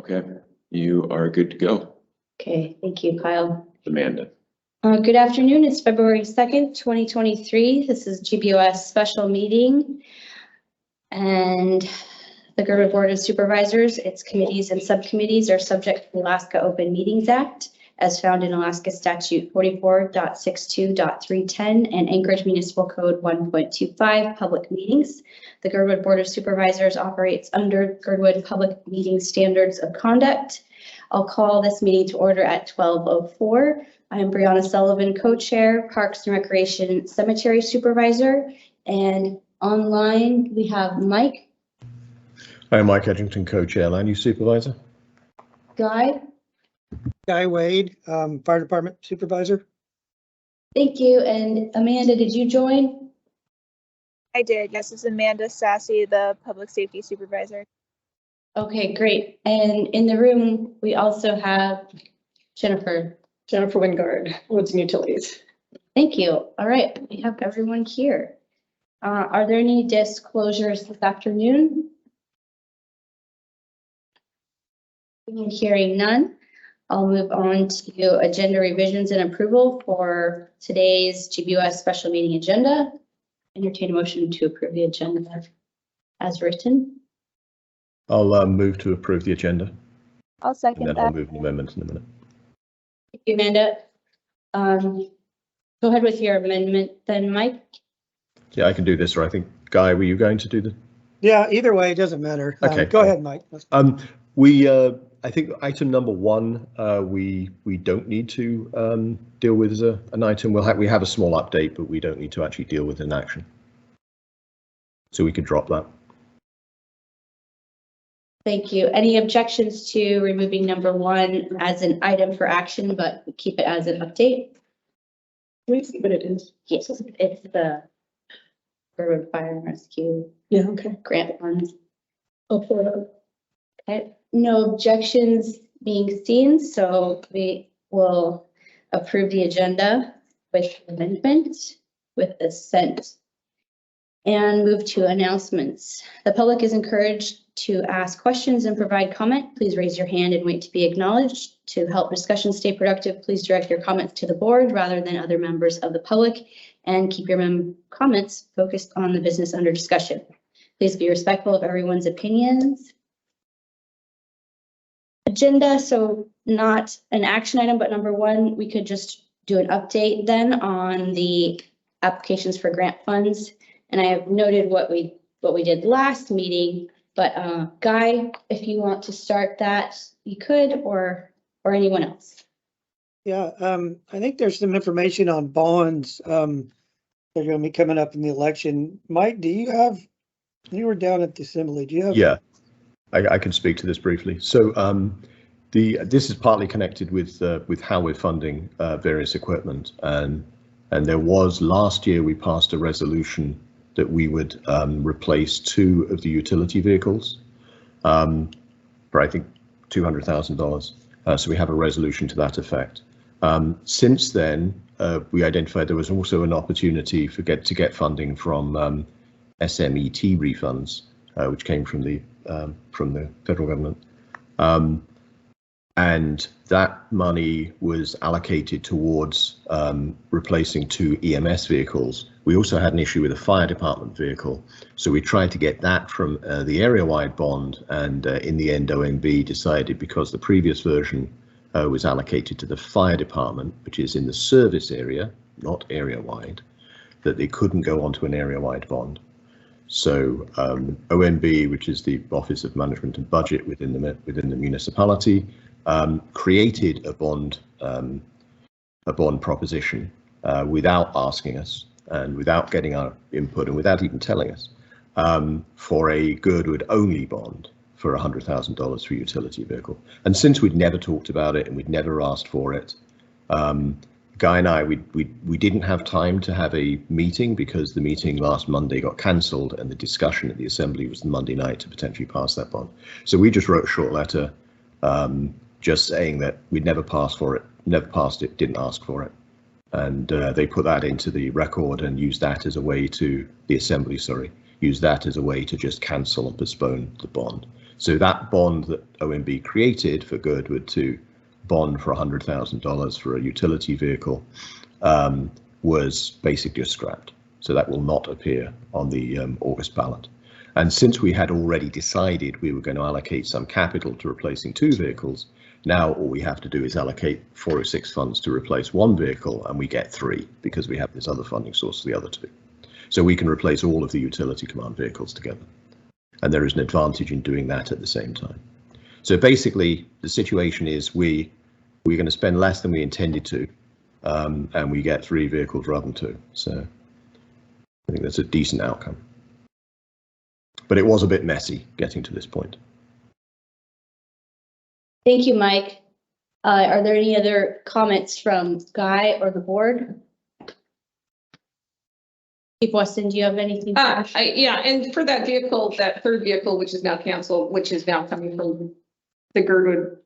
Okay, you are good to go. Okay, thank you, Kyle. Amanda. Good afternoon. It's February 2nd, 2023. This is GBOS special meeting. And the Girdwood Board of Supervisors, its committees and subcommittees are subject to the Alaska Open Meetings Act as found in Alaska Statute 44.62.310 and Anchorage Municipal Code 1.25 public meetings. The Girdwood Board of Supervisors operates under Girdwood Public Meeting Standards of Conduct. I'll call this meeting to order at 12:04. I'm Brianna Sullivan, co-chair, Parks and Recreation Cemetery Supervisor, and online we have Mike. I'm Mike Edgington, co-chair, Land Use Supervisor. Guy Wade, Fire Department Supervisor. Thank you. And Amanda, did you join? I did. Yes, this is Amanda Sassy, the Public Safety Supervisor. Okay, great. And in the room, we also have Jennifer. Jennifer Wingard, Woods and Utilities. Thank you. All right, we have everyone here. Are there any disclosures this afternoon? Hearing none, I'll move on to agenda revisions and approval for today's GBOS special meeting agenda. Entertain a motion to approve the agenda as written. I'll move to approve the agenda. I'll second and then that. I'll move an amendment in a minute. Thank you, Amanda. Go ahead with your amendment then, Mike. Yeah, I can do this, or I think, Guy, were you going to do the? Yeah, either way, it doesn't matter. Okay. Go ahead, Mike. I think item number one, we don't need to deal with as an item. We have a small update, but we don't need to actually deal with an action. So we could drop that. Thank you. Any objections to removing number one as an item for action, but keep it as an update? Can we see what it is? Yes, it's the Girdwood Fire and Rescue Yeah, okay. grant funds. I'll pull it up. Okay, no objections being seen, so we will approve the agenda with amendment with assent. And move to announcements. The public is encouraged to ask questions and provide comment. Please raise your hand and wait to be acknowledged. To help discussion stay productive, please direct your comments to the board rather than other members of the public, and keep your comments focused on the business under discussion. Please be respectful of everyone's opinions. Agenda, so not an action item, but number one, we could just do an update then on the applications for grant funds. And I have noted what we did last meeting, but Guy, if you want to start that, you could, or anyone else. Yeah, I think there's some information on bonds that are going to be coming up in the election. Mike, you were down at the assembly. Do you have? Yeah, I can speak to this briefly. So this is partly connected with how we're funding various equipment, and there was last year we passed a resolution that we would replace 2 of the utility vehicles for I think $200,000. So we have a resolution to that effect. Since then, we identified there was also an opportunity to get funding from SMET refunds, which came from the federal government. And that money was allocated towards replacing 2 EMS vehicles. We also had an issue with a fire department vehicle, so we tried to get that from the area-wide bond, and in the end OMB decided, because the previous version was allocated to the fire department, which is in the service area, not area-wide, that they couldn't go onto an area-wide bond. So OMB, which is the Office of Management and Budget within the municipality, created a bond proposition without asking us and without getting our input and without even telling us, for a Girdwood only bond for $100,000 for a utility vehicle. And since we'd never talked about it and we'd never asked for it, Guy and I, we didn't have time to have a meeting because the meeting last Monday got cancelled and the discussion at the assembly was the Monday night to potentially pass that bond. So we just wrote a short letter just saying that we'd never passed it, didn't ask for it. And they put that into the record and used that as a way to, the assembly, sorry, used that as a way to just cancel and postpone the bond. So that bond that OMB created for Girdwood to bond for $100,000 for a utility vehicle was basically scrapped. So that will not appear on the August ballot. And since we had already decided we were going to allocate some capital to replacing 2 vehicles, now all we have to do is allocate 406 funds to replace 1 vehicle, and we get 3 because we have this other funding source for the other 2. So we can replace all of the utility command vehicles together. And there is an advantage in doing that at the same time. So basically, the situation is we're going to spend less than we intended to, and we get 3 vehicles rather than 2. So I think that's a decent outcome. But it was a bit messy getting to this point. Thank you, Mike. Are there any other comments from Guy or the board? Chief Weston, do you have anything? Yeah, and for that vehicle, that third vehicle, which is now canceled, which is now coming from the Girdwood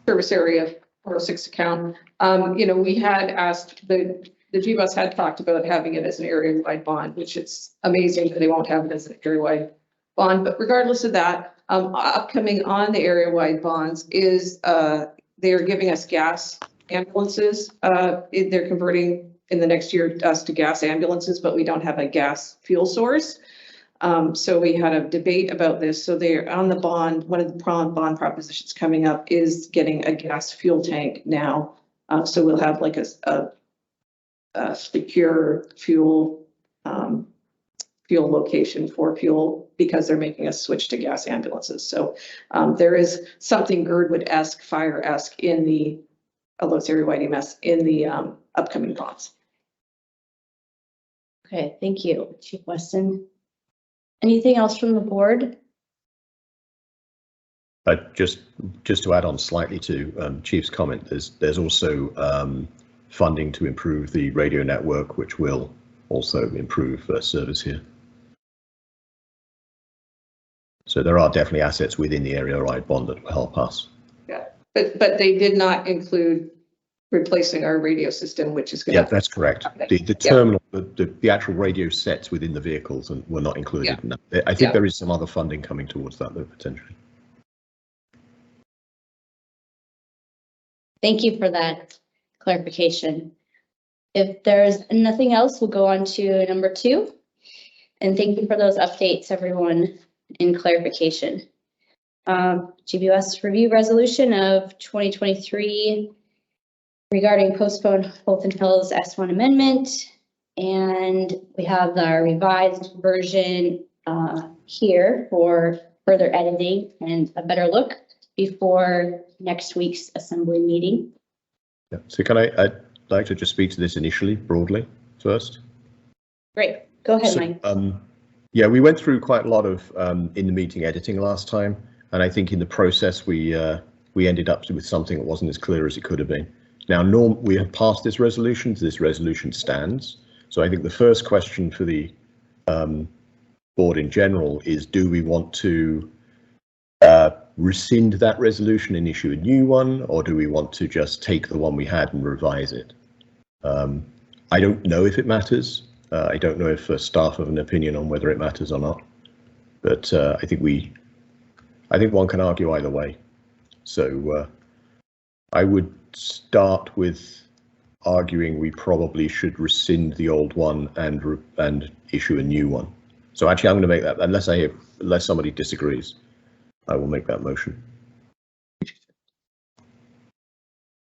service area 406 account. We had asked the GBUS had talked about having it as an area-wide bond, which it's amazing that they won't have it as an area-wide bond. But regardless of that, upcoming on the area-wide bonds is they are giving us gas ambulances. They're converting in the next year us to gas ambulances, but we don't have a gas fuel source. So we had a debate about this. So they're on the bond. One of the bond propositions coming up is getting a gas fuel tank now. So we'll have like a secure fuel location for fuel because they're making us switch to gas ambulances. So there is something Girdwood-esque, fire-esque in the, although it's area-wide EMS, in the upcoming bonds. Okay, thank you, Chief Weston. Anything else from the board? Just to add on slightly to Chief's comment, there's also funding to improve the radio network, which will also improve service here. So there are definitely assets within the area-wide bond that will help us. Yeah, but they did not include replacing our radio system, which is going to. Yeah, that's correct. The terminal, the actual radio sets within the vehicles and were not included in that. I think there is some other funding coming towards that though, potentially. Thank you for that clarification. If there's nothing else, we'll go on to number 2. And thank you for those updates, everyone, in clarification. GBUS review resolution of 2023 regarding postponed Fulton Hills S1 amendment. And we have our revised version here for further editing and a better look before next week's assembly meeting. Yeah. So I'd like to just speak to this initially, broadly, first. Great, go ahead, Mike. Yeah, we went through quite a lot of in the meeting editing last time, and I think in the process we ended up with something that wasn't as clear as it could have been. Now, we have passed this resolution. This resolution stands. So I think the first question for the board in general is: do we want to rescind that resolution and issue a new one, or do we want to just take the one we had and revise it? I don't know if it matters. I don't know if staff have an opinion on whether it matters or not, but I think one can argue either way. So I would start with arguing we probably should rescind the old one and issue a new one. So actually, I'm going to make that, unless somebody disagrees, I will make that motion.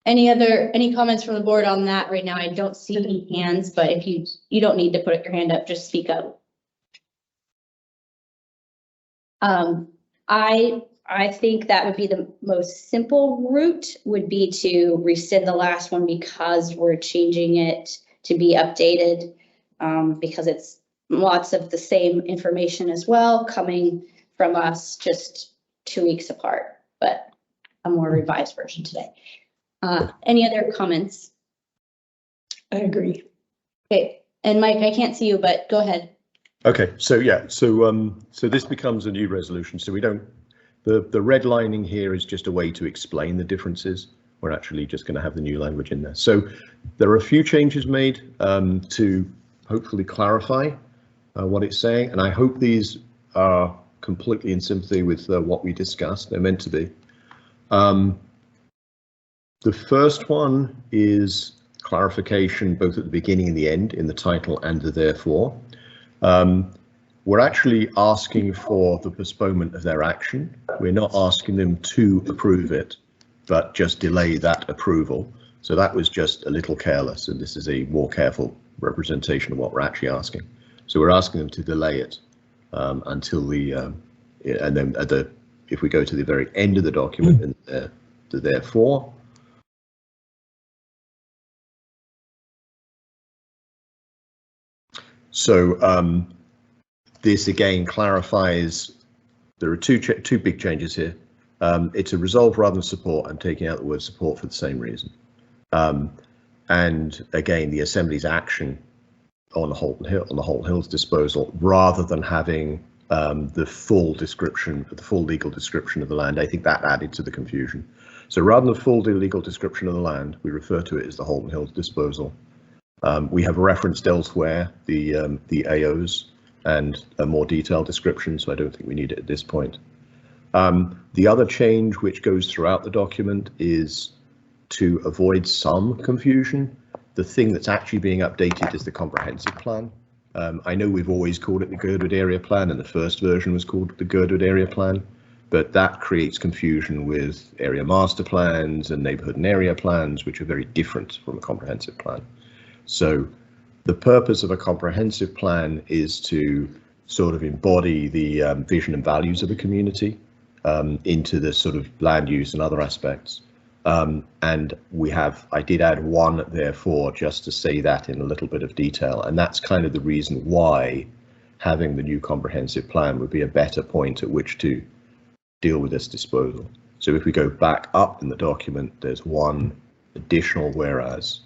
Any comments from the board on that right now? I don't see any hands, but if you don't need to put your hand up, just speak up. I think that would be the most simple route, would be to rescind the last one because we're changing it to be updated, because it's lots of the same information as well coming from us, just 2 weeks apart, but a more revised version today. Any other comments? I agree. Okay, and Mike, I can't see you, but go ahead. Okay, so yeah, so this becomes a new resolution. So we don't, the redlining here is just a way to explain the differences. We're actually just going to have the new language in there. So there are a few changes made to hopefully clarify what it's saying, and I hope these are completely in sympathy with what we discussed. They're meant to be. The first one is clarification both at the beginning and the end in the title and the therefore. We're actually asking for the postponement of their action. We're not asking them to approve it, but just delay that approval. So that was just a little careless, and this is a more careful representation of what we're actually asking. So we're asking them to delay it until the, and then at the, if we go to the very end of the document and the therefore. So this again clarifies, there are two big changes here. It's a resolve rather than support. I'm taking out the word support for the same reason. And again, the Assembly's action on the Holton Hills disposal, rather than having the full description, the full legal description of the land, I think that added to the confusion. So rather than the full legal description of the land, we refer to it as the Holton Hills disposal. We have referenced elsewhere the AOs and a more detailed description, so I don't think we need it at this point. The other change which goes throughout the document is to avoid some confusion. The thing that's actually being updated is the comprehensive plan. I know we've always called it the Girdwood Area Plan, and the first version was called the Girdwood Area Plan, but that creates confusion with area master plans and neighbourhood and area plans, which are very different from a comprehensive plan. So the purpose of a comprehensive plan is to sort of embody the vision and values of a community into the sort of land use and other aspects. And I did add one therefore, just to say that in a little bit of detail, and that's kind of the reason why having the new comprehensive plan would be a better point at which to deal with this disposal. So if we go back up in the document, there's one additional whereas.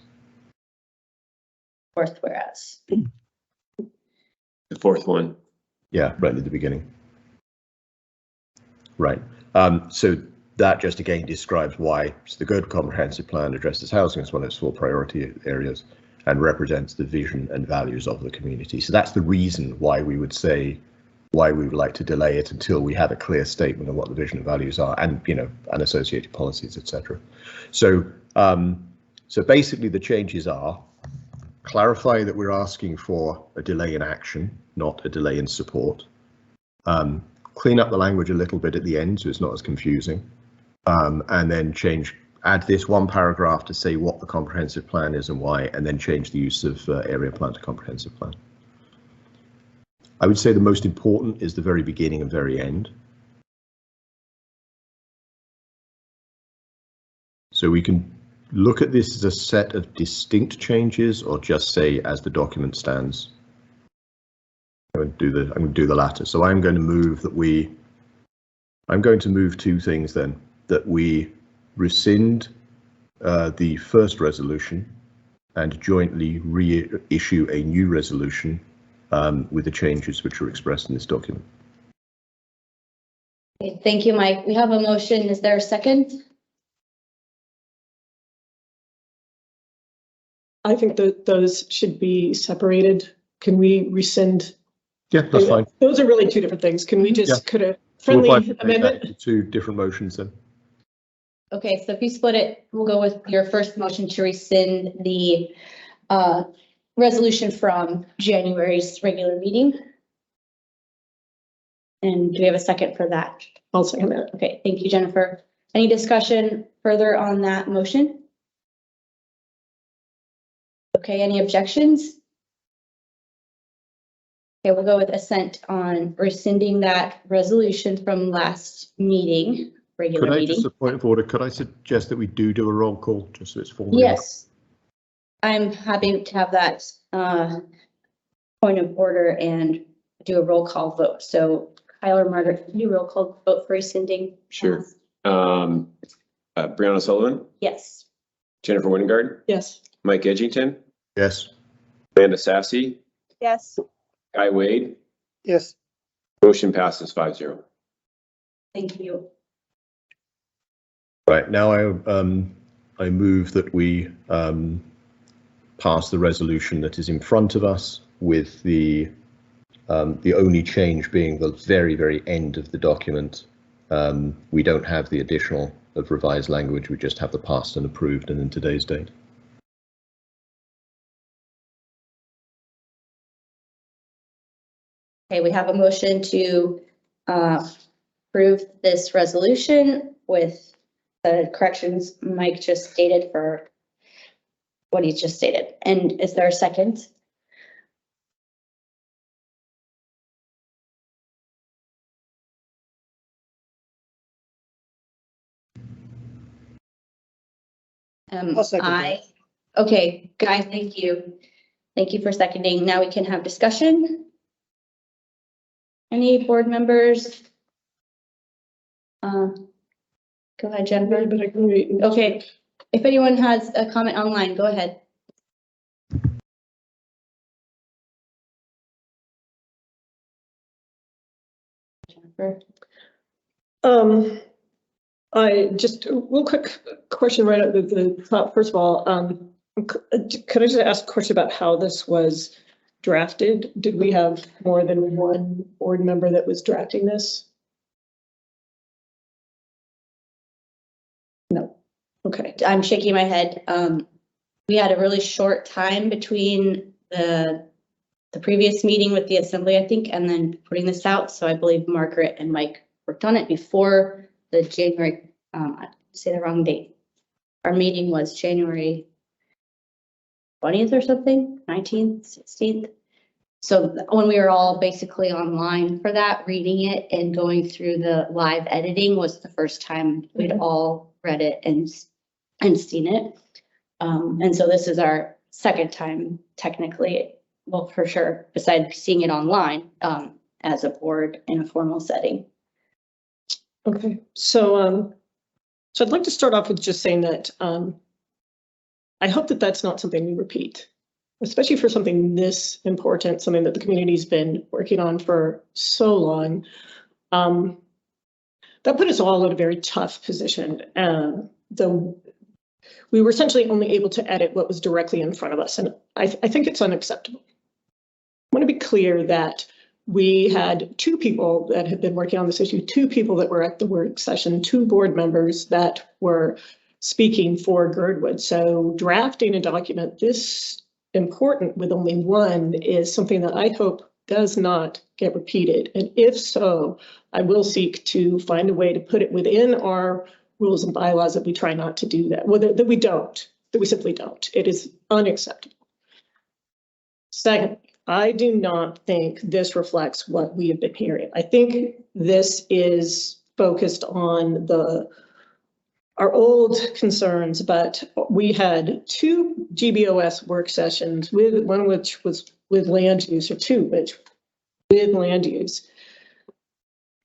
Fourth whereas. The fourth one. Yeah, right at the beginning. Right. So that just again describes why the good comprehensive plan addresses housing as one of its 4 priority areas and represents the vision and values of the community. So that's the reason why we would say why we would like to delay it until we have a clear statement of what the vision and values are, and and associated policies, etc. So so basically the changes are clarify that we're asking for a delay in action, not a delay in support. Clean up the language a little bit at the end so it's not as confusing, and then add this one paragraph to say what the comprehensive plan is and why, and then change the use of area plan to comprehensive plan. I would say the most important is the very beginning and very end. So we can look at this as a set of distinct changes, or just say as the document stands. I'm going to do the latter. So I'm going to move that I'm going to move 2 things then, that we rescind the first resolution and jointly reissue a new resolution with the changes which are expressed in this document. Okay, thank you, Mike. We have a motion. Is there a second? I think that those should be separated. Can we rescind? Yeah, that's fine. Those are really 2 different things. Can we just could a friendly amendment? 2 different motions then. Okay, so if you split it, we'll go with your first motion to rescind the resolution from January's regular meeting. And do we have a second for that? I'll second that. Okay, thank you, Jennifer. Any discussion further on that motion? Okay, any objections? Okay, we'll go with assent on rescinding that resolution from last meeting, regular Could I meeting. just, a point of order, could I suggest that we do a roll call just so it's formally? Yes, I'm happy to have that point of order and do a roll call vote. So Kyle or Margaret, can you roll call vote for rescinding? Sure. Brianna Sullivan, Yes. Jennifer Wingard, Yes. Mike Edgington, Yes. Amanda Sassy, Yes. Guy Wade. Yes. Motion passes 5-0. Thank you. Right, now I move that we pass the resolution that is in front of us with the The only change being the very, very end of the document. We don't have the additional of revised language. We just have the passed and approved and then today's date. Okay, we have a motion to approve this resolution with the corrections Mike just stated for what he just stated. And is there a second? I'll second that. Okay, Guy, thank you. Thank you for seconding. Now we can have discussion. Any board members? Go ahead, Jennifer. But I agree. Okay, if anyone has a comment online, go ahead. Jennifer. I just a real quick question right at the top. First of all, could I just ask a question about how this was drafted? Did we have more than one board member that was drafting this? No. Okay. I'm shaking my head. We had a really short time between the previous meeting with the assembly, I think, and then putting this out. So I believe Margaret and Mike worked on it before the January, I say the wrong date. Our meeting was January 20th or something, 19th, 16th. So when we were all basically online for that, reading it and going through the live editing was the first time we'd all read it and seen it. And so this is our second time technically, well, for sure, besides seeing it online as a board in a formal setting. Okay, so I'd like to start off with just saying that I hope that that's not something we repeat, especially for something this important, something that the community's been working on for so long. That put us all in a very tough position. We were essentially only able to edit what was directly in front of us, and I think it's unacceptable. I want to be clear that we had two people that had been working on this issue, two people that were at the work session, two board members that were speaking for Girdwood. So drafting a document this important with only one is something that I hope does not get repeated. And if so, I will seek to find a way to put it within our rules and bylaws that we try not to do that, well, that we simply don't. It is unacceptable. Second, I do not think this reflects what we have been hearing. I think this is focused on our old concerns, but we had two GBOS work sessions, one which was with land use, or two which with land use.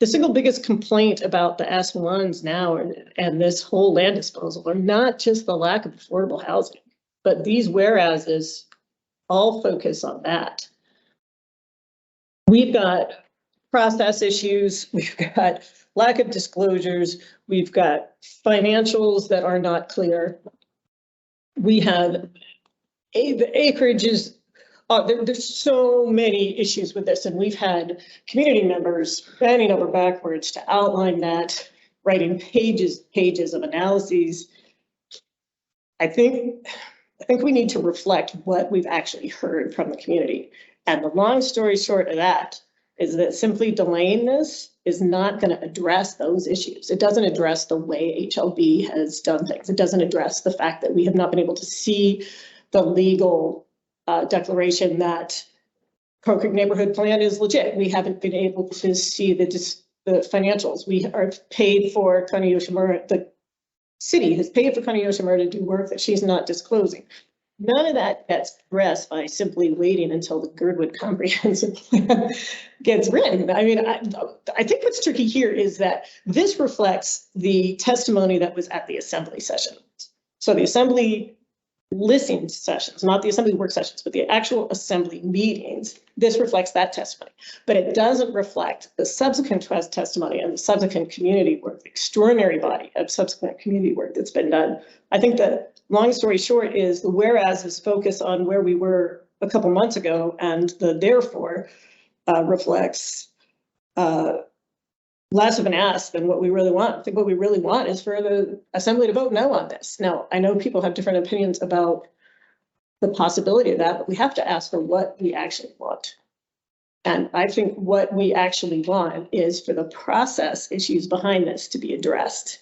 The single biggest complaint about the S1s now and this whole land disposal are not just the lack of affordable housing, but these whereases all focus on that. We've got process issues, we've got lack of disclosures, we've got financials that are not clear. We have the acreage is, there's so many issues with this, and we've had community members bending over backwards to outline that, writing pages of analyses. I think we need to reflect what we've actually heard from the community. And the long story short of that is that simply delaying this is not going to address those issues. It doesn't address the way HLB has done things. It doesn't address the fact that we have not been able to see the legal declaration that Crow Creek Neighborhood Plan is legit. We haven't been able to see the financials. We are paid for Connie Yoshimura, the city has paid for Connie Yoshimura to do work that she's not disclosing. None of that gets addressed by simply waiting until the Girdwood Comprehensive Plan gets written. I mean, I think what's tricky here is that this reflects the testimony that was at the assembly session. So the assembly listening sessions, not the assembly work sessions, but the actual assembly meetings, this reflects that testimony. But it doesn't reflect the subsequent testimony and the subsequent community work, the extraordinary body of subsequent community work that's been done. I think the long story short is the whereas is focused on where we were a couple months ago, and the therefore reflects less of an ask than what we really want. I think what we really want is for the assembly to vote no on this. Now, I know people have different opinions about the possibility of that, but we have to ask for what we actually want. And I think what we actually want is for the process issues behind this to be addressed.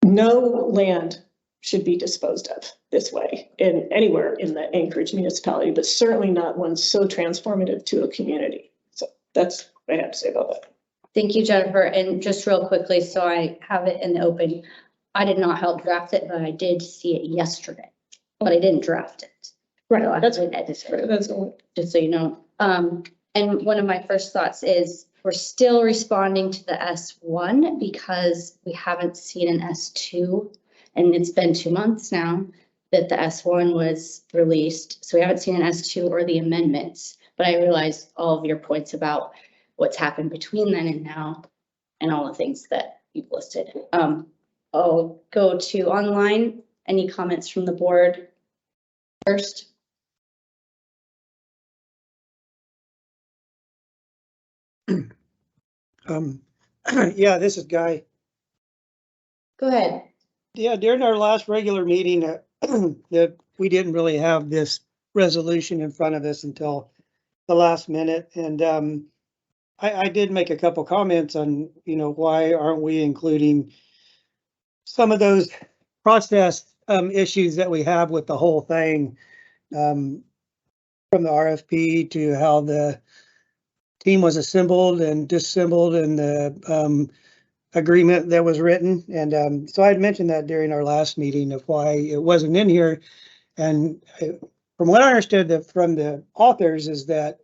No land should be disposed of this way in anywhere in the Anchorage municipality, but certainly not one so transformative to a community. So that's what I have to say about that. Thank you, Jennifer. And just real quickly, so I have it in the open, I did not help draft it, but I did see it yesterday, but I didn't draft it. Right, So I that's haven't edited it, that's all. just so you know. And one of my first thoughts is we're still responding to the S1 because we haven't seen an S2. And it's been 2 months now that the S1 was released. So we haven't seen an S2 or the amendments, but I realized all of your points about what's happened between then and now and all the things that you've listed. I'll go to online. Any comments from the board first? Yeah, this is Guy. Go ahead. Yeah, during our last regular meeting, that we didn't really have this resolution in front of us until the last minute. And I did make a couple comments on, why aren't we including some of those process issues that we have with the whole thing, from the RFP to how the team was assembled and disassembled and the agreement that was written. And so I had mentioned that during our last meeting of why it wasn't in here. And from what I understood from the authors is that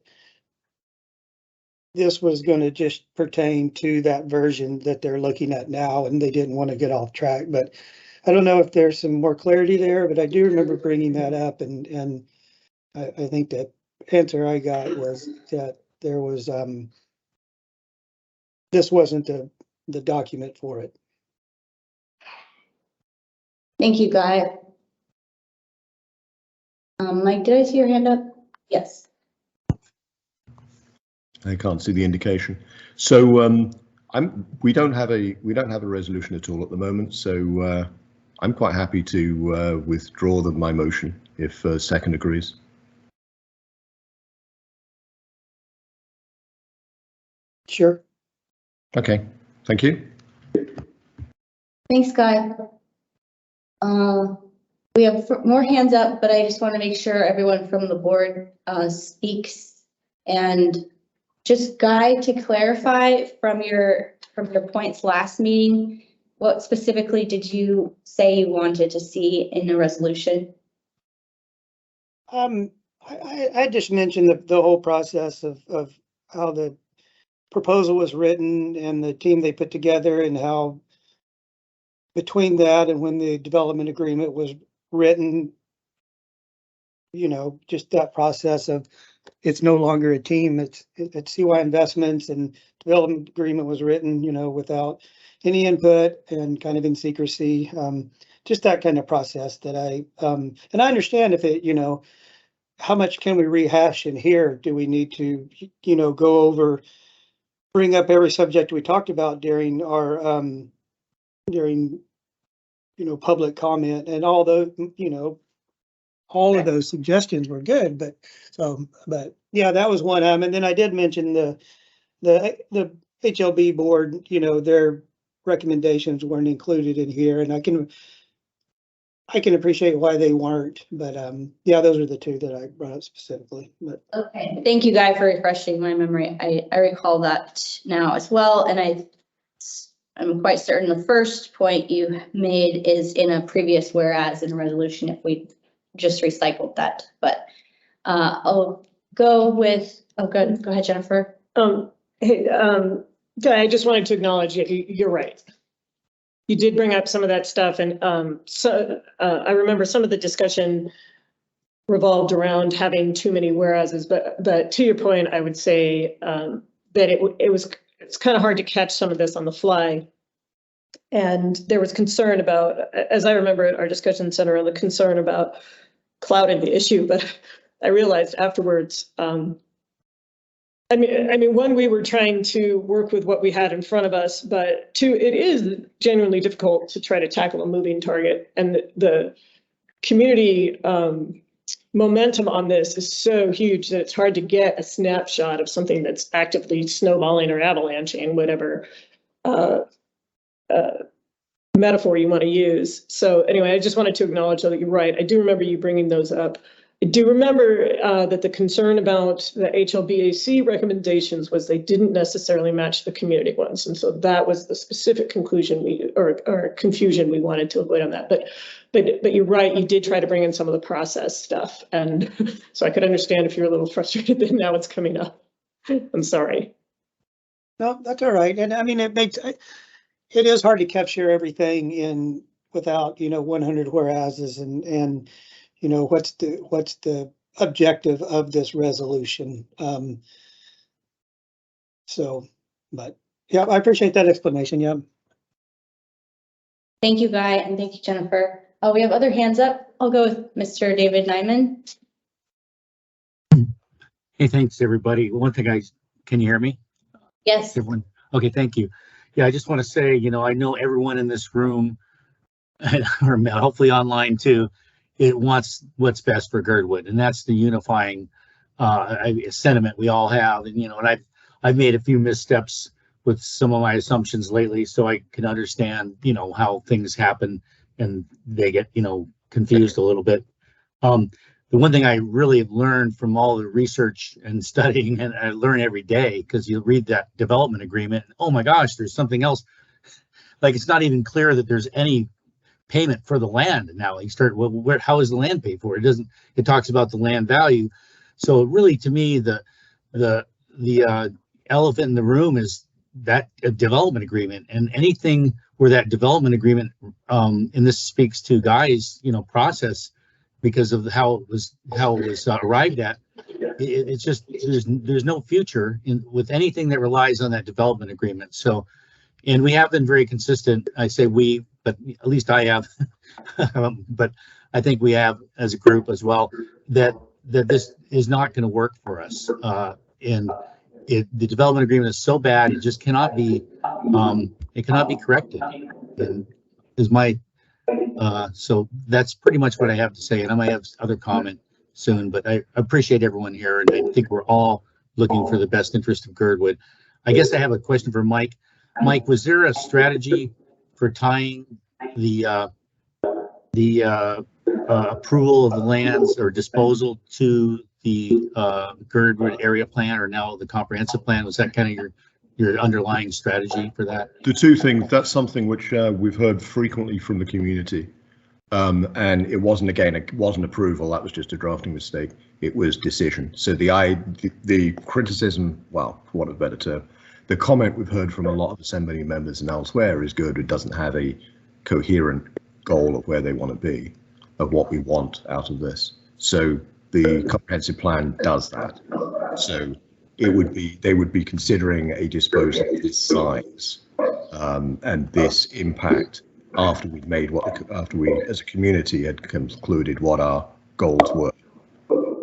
this was going to just pertain to that version that they're looking at now, and they didn't want to get off track. But I don't know if there's some more clarity there, but I do remember bringing that up. And I think that answer I got was that there was, this wasn't the document for it. Thank you, Guy. Mike, did I see your hand up? Yes. I can't see the indication. So we don't have a resolution at all at the moment. So I'm quite happy to withdraw my motion if second agrees. Sure. Okay, thank you. Thanks, Guy. We have more hands up, but I just want to make sure everyone from the board speaks. And just Guy, to clarify from your points last meeting, what specifically did you say you wanted to see in the resolution? I just mentioned the whole process of how the proposal was written and the team they put together, and how between that and when the development agreement was written, just that process of it's no longer a team, it's CY Investments, and development agreement was written, without any input and kind of in secrecy. Just that kind of process that and I understand if it, how much can we rehash in here? Do we need to, go over, bring up every subject we talked about during our, public comment, and all those, all of those suggestions were good, but yeah, that was one. And then I did mention the HLB board, their recommendations weren't included in here, and I can appreciate why they weren't, but yeah, those are the two that I brought up specifically. But Okay, thank you, Guy, for refreshing my memory. I recall that now as well, and I'm quite certain the first point you made is in a previous whereas in a resolution if we just recycled that. But I'll go with, oh, good. Go ahead, Jennifer. Hey, Guy, I just wanted to acknowledge you're right. You did bring up some of that stuff, and so I remember some of the discussion revolved around having too many whereases. But to your point, I would say that it's kind of hard to catch some of this on the fly, and there was concern about, as I remember it, our discussion center on the concern about clouding the issue. But I realized afterwards I mean, one, we were trying to work with what we had in front of us, but two, it is genuinely difficult to try to tackle a moving target. And the community momentum on this is so huge that it's hard to get a snapshot of something that's actively snowballing or avalanching, whatever metaphor you want to use. So anyway, I just wanted to acknowledge that you're right. I do remember you bringing those up. I do remember that the concern about the HLBAC recommendations was they didn't necessarily match the community ones. And so that was the specific conclusion or confusion we wanted to avoid on that. But you're right, you did try to bring in some of the process stuff. And so I could understand if you're a little frustrated that now it's coming up. I'm sorry. No, that's all right. And I mean, it is hard to capture everything in without, 100 whereases and what's the objective of this resolution. But yeah, I appreciate that explanation. Yeah. Thank you, Guy, and thank you, Jennifer. We have other hands up. I'll go with Mr. David Nyman. Hey, thanks, everybody. One thing can you hear me? Yes. Everyone? Okay, thank you. Yeah, I just want to say, I know everyone in this room, or hopefully online too, it wants what's best for Girdwood, and that's the unifying sentiment we all have. And and I've made a few missteps with some of my assumptions lately, so I can understand how things happen and they get confused a little bit. The one thing I really have learned from all the research and studying, and I learn every day because you read that development agreement, and, oh my gosh, there's something else. Like, it's not even clear that there's any payment for the land now. You start, well, how is the land paid for? It talks about the land value. So really, to me, the elephant in the room is that development agreement, and anything where that development agreement, and this speaks to Guy's process, because of how it was arrived at. It's just there's no future with anything that relies on that development agreement. So, and we have been very consistent. I say we, but at least I have, but I think we have as a group as well, that this is not going to work for us. And the development agreement is so bad, it just cannot be corrected. And is my so that's pretty much what I have to say, and I might have other comment soon, but I appreciate everyone here, and I think we're all looking for the best interest of Girdwood. I guess I have a question for Mike. Mike, was there a strategy for tying the approval of the lands or disposal to the Girdwood area plan, or now the comprehensive plan? Was that kind of your underlying strategy for that? The two things, that's something which we've heard frequently from the community. And it wasn't approval, that was just a drafting mistake. It was decision. So the criticism, well, for want of a better term, the comment we've heard from a lot of assembly members and elsewhere is Girdwood doesn't have a coherent goal of where they want to be, of what we want out of this. So the comprehensive plan does that. So they would be considering a disposal of this size and this impact after we as a community had concluded what our goals were.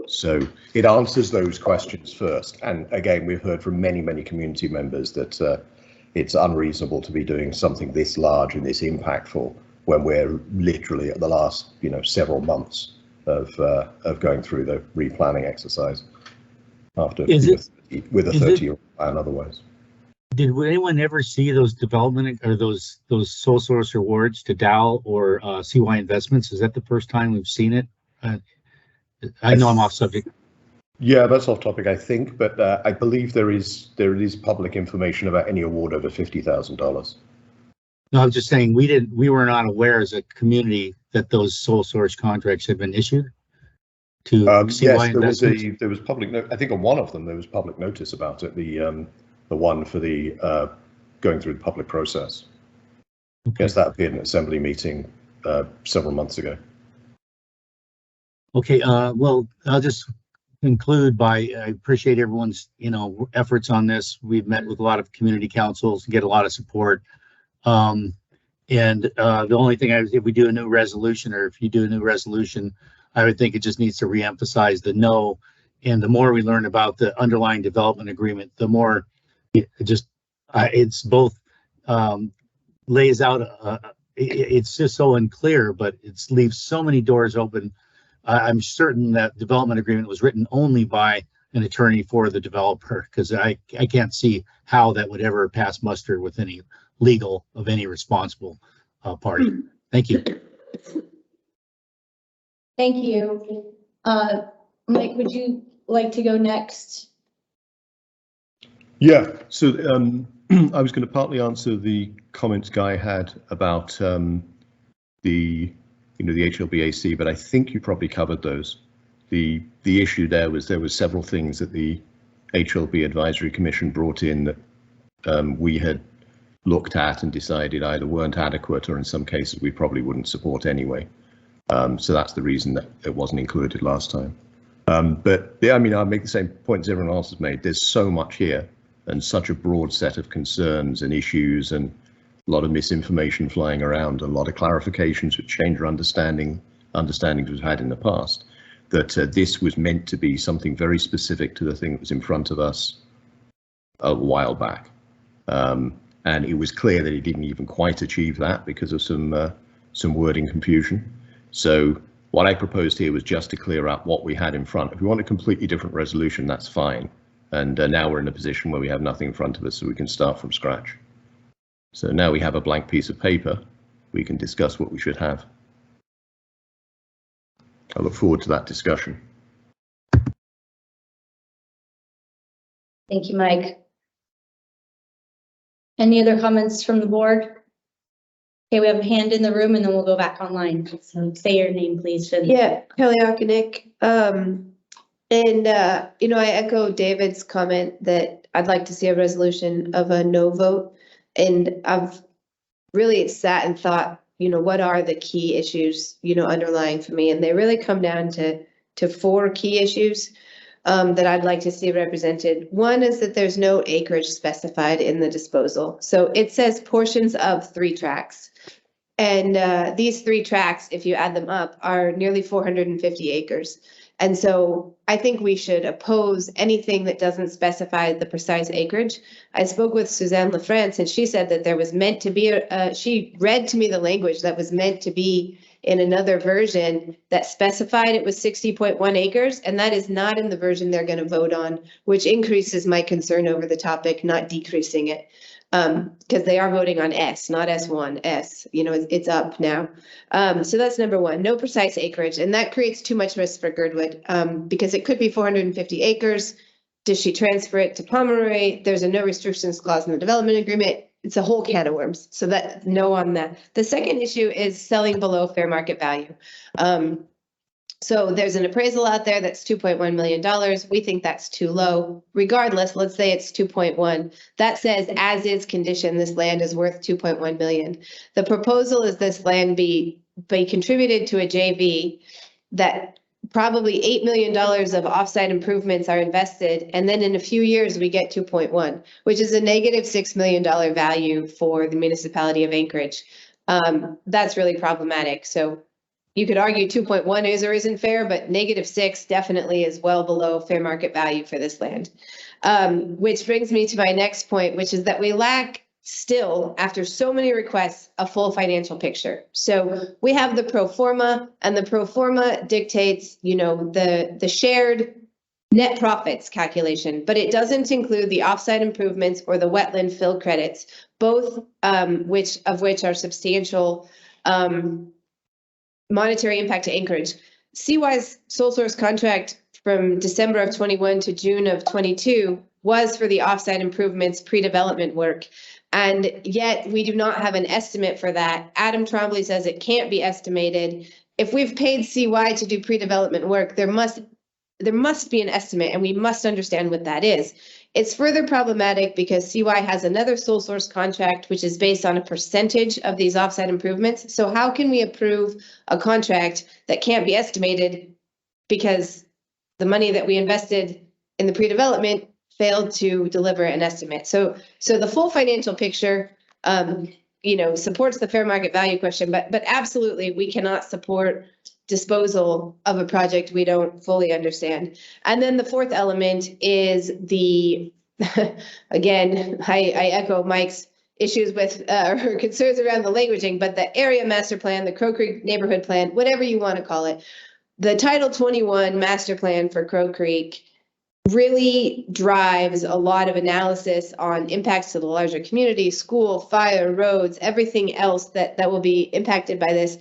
So it answers those questions first. And again, we've heard from many community members that it's unreasonable to be doing something this large and this impactful when we're literally at the last several months of going through the replanning exercise after with a 30-year plan otherwise. Did anyone ever see those development or those sole source awards to Dow or CY Investments? Is that the first time we've seen it? I know I'm off subject. Yeah, that's off topic, I think, but I believe there is public information about any award over $50,000. No, I'm just saying we were not aware as a community that those sole source contracts had been issued to CY Investments. There was public. I think on one of them there was public notice about it. The one for the going through the public process. Okay. Yes, that appeared in an assembly meeting several months ago. Okay, well, I'll just conclude by I appreciate everyone's efforts on this. We've met with a lot of community councils and get a lot of support. And the only thing if we do a new resolution, or if you do a new resolution, I would think it just needs to reemphasize the no And the more we learn about the underlying development agreement, the more it's both lays out, it's just so unclear, but it leaves so many doors open. I'm certain that development agreement was written only by an attorney for the developer, because I can't see how that would ever pass muster with any legal of any responsible party. Thank you. Thank you. Mike, would you like to go next? Yeah, so I was going to partly answer the comments Guy had about the HLBAC, but I think you probably covered those. The issue there was several things that the HLB Advisory Commission brought in that we had looked at and decided either weren't adequate, or in some cases we probably wouldn't support anyway. So that's the reason that it wasn't included last time. But yeah, I mean, I'll make the same points everyone else has made. There's so much here and such a broad set of concerns and issues, and a lot of misinformation flying around, a lot of clarifications which change our understandings we've had in the past, that this was meant to be something very specific to the thing that was in front of us a while back. And it was clear that it didn't even quite achieve that because of some wording confusion. So what I proposed here was just to clear up what we had in front. If we want a completely different resolution, that's fine. And now we're in a position where we have nothing in front of us, so we can start from scratch. So now we have a blank piece of paper, we can discuss what we should have. I look forward to that discussion. Thank you, Mike. Any other comments from the board? Okay, we have a hand in the room and then we'll go back online. So say your name, please. Yeah, Kelly Okanik. I echo David's comment that I'd like to see a resolution of a no vote. And I've really sat and thought, what are the key issues, underlying for me? And they really come down to 4 key issues that I'd like to see represented. One is that there's no acreage specified in the disposal. So it says portions of 3 tracts. And these 3 tracts, if you add them up, are nearly 450 acres. And so I think we should oppose anything that doesn't specify the precise acreage. I spoke with Suzanne LaFrance, and she said that there was meant to be, she read to me the language that was meant to be in another version that specified it was 60.1 acres, and that is not in the version they're going to vote on, which increases my concern over the topic, not decreasing it. Because they are voting on S, not S1, S, it's up now. So that's number 1, no precise acreage. And that creates too much risk for Girdwood because it could be 450 acres. Does she transfer it to Pomeroy? There's a no restrictions clause in the development agreement. It's a whole can of worms. So that no on that. The second issue is selling below fair market value. So there's an appraisal out there that's $2.1 million. We think that's too low. Regardless, let's say it's 2.1. That says as is condition, this land is worth 2.1 million. The proposal is this land be contributed to a JV that probably $8 million of offsite improvements are invested. And then in a few years, we get 2.1, which is a negative $6 million value for the municipality of Anchorage. That's really problematic. So you could argue 2.1 is or isn't fair, but negative 6 definitely is well below fair market value for this land. Which brings me to my next point, which is that we lack still, after so many requests, a full financial picture. So we have the pro forma, and the pro forma dictates, the shared net profits calculation, but it doesn't include the offsite improvements or the wetland fill credits, both which are substantial monetary impact to Anchorage. CY's sole source contract from December of 21 to June of 22 was for the offsite improvements pre-development work. And yet we do not have an estimate for that. Adam Trombley says it can't be estimated. If we've paid CY to do pre-development work, there must be an estimate, and we must understand what that is. It's further problematic because CY has another sole source contract, which is based on a percentage of these offsite improvements. So how can we approve a contract that can't be estimated because the money that we invested in the pre-development failed to deliver an estimate? So the full financial picture, supports the fair market value question, but absolutely we cannot support disposal of a project we don't fully understand. And then the fourth element is the, again, I echo Mike's issues with or concerns around the languaging, but the area master plan, the Crow Creek neighborhood plan, whatever you want to call it, the Title 21 master plan for Crow Creek really drives a lot of analysis on impacts to the larger community, school, fire, roads, everything else that will be impacted by this.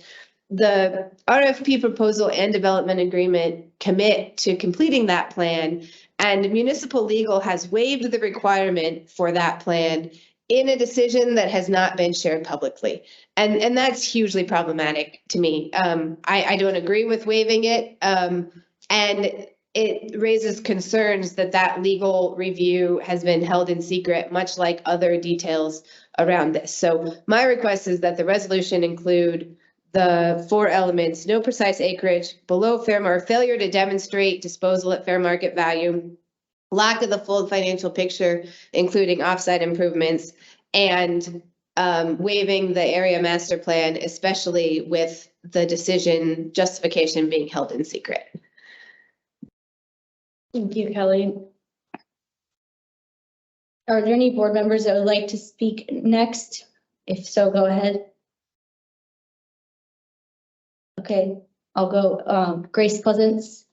The RFP proposal and development agreement commit to completing that plan, and municipal legal has waived the requirement for that plan in a decision that has not been shared publicly. And that's hugely problematic to me. I don't agree with waiving it. And it raises concerns that legal review has been held in secret, much like other details around this. So my request is that the resolution include the 4 elements: no precise acreage, below fair or failure to demonstrate disposal at fair market value, lack of the full financial picture, including offsite improvements, and waiving the area master plan, especially with the decision justification being held in secret. Thank you, Kelly. Are there any board members that would like to speak next? If so, go ahead. Okay, I'll go. Grace Pleasance.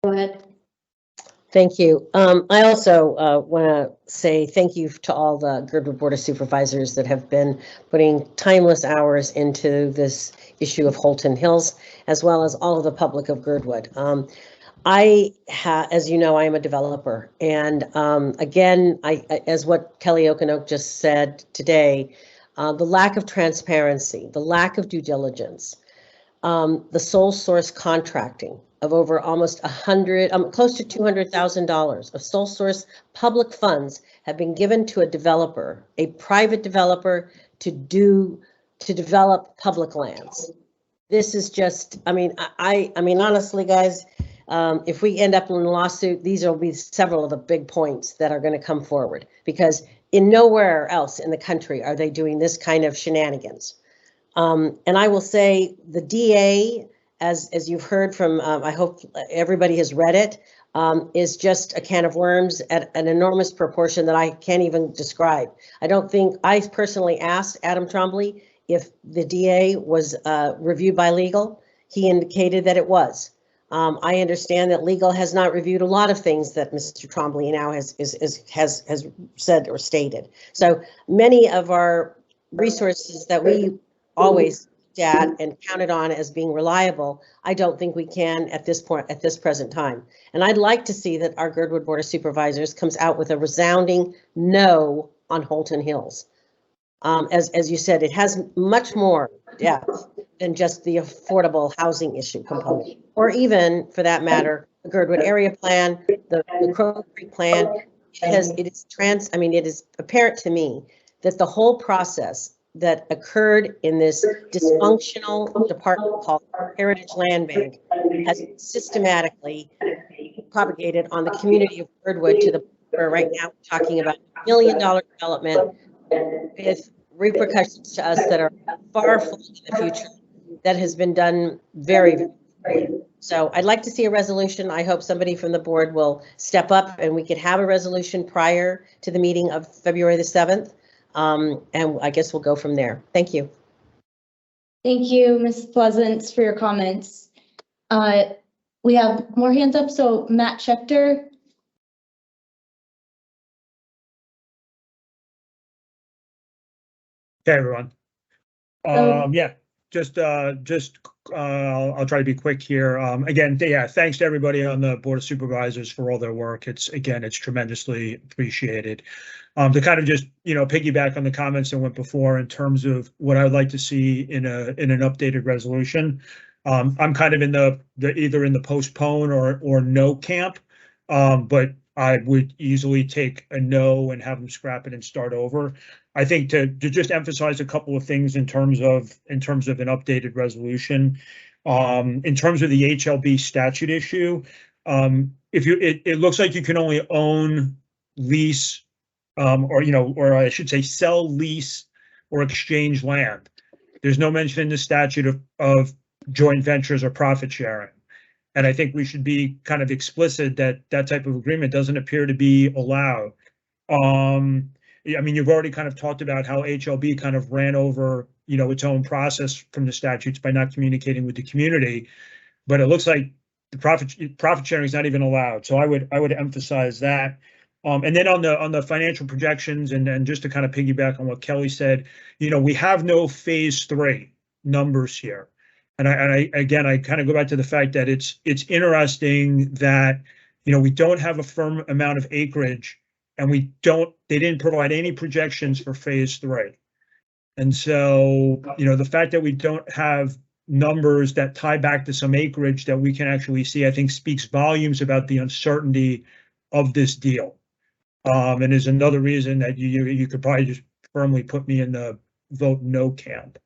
Go ahead. Thank you. I also want to say thank you to all the Girdwood Board of Supervisors that have been putting timeless hours into this issue of Holton Hills, as well as all of the public of Girdwood. As you know, I am a developer, and again, as what Kelly Okanoke just said today, the lack of transparency, the lack of due diligence, the sole source contracting of over almost close to $200,000 of sole source public funds have been given to a developer, a private developer, to develop public lands. This is just, I mean, honestly, guys, if we end up in a lawsuit, these will be several of the big points that are going to come forward, because in nowhere else in the country are they doing this kind of shenanigans. And I will say the DA, as you've heard from, I hope everybody has read it, is just a can of worms at an enormous proportion that I can't even describe. I personally asked Adam Trombley if the DA was reviewed by legal. He indicated that it was. I understand that legal has not reviewed a lot of things that Mr. Trombley now has said or stated. So many of our resources that we always at and counted on as being reliable, I don't think we can at this point, at this present time. And I'd like to see that our Girdwood Board of Supervisors comes out with a resounding no on Holton Hills. As you said, it has much more depth than just the affordable housing issue component, or even, for that matter, the Girdwood area plan, the Crow Creek plan. It is apparent to me that the whole process that occurred in this dysfunctional department called Heritage Land Bank has systematically propagated on the community of Girdwood to the point where right now we're talking about $1 million development with repercussions to us that are far flung in the future that has been done very, very quickly. So I'd like to see a resolution. I hope somebody from the board will step up and we could have a resolution prior to the meeting of February the 7th. And I guess we'll go from there. Thank you. Thank you, Ms. Pleasance, for your comments. We have more hands up. So Matt Schechter. Hey, everyone. Yeah, I'll try to be quick here. Again, yeah, thanks to everybody on the Board of Supervisors for all their work. It's tremendously appreciated. To kind of just, piggyback on the comments that went before in terms of what I would like to see in an updated resolution. I'm kind of in the either in the postpone or no camp, but I would easily take a no and have them scrap it and start over. I think to just emphasize a couple of things in terms of an updated resolution. In terms of the HLB statute issue, it looks like you can only own, lease, or I should say sell, lease, or exchange land. There's no mention in the statute of joint ventures or profit sharing. And I think we should be kind of explicit that that type of agreement doesn't appear to be allowed. I mean, you've already kind of talked about how HLB kind of ran over, its own process from the statutes by not communicating with the community. But it looks like the profit sharing is not even allowed. So I would emphasize that. And then on the financial projections, and just to kind of piggyback on what Kelly said, we have no phase 3 numbers here. And I kind of go back to the fact that it's interesting that, we don't have a firm amount of acreage, and they didn't provide any projections for phase 3. And so, the fact that we don't have numbers that tie back to some acreage that we can actually see, I think speaks volumes about the uncertainty of this deal. And is another reason that you could probably just firmly put me in the vote no camp.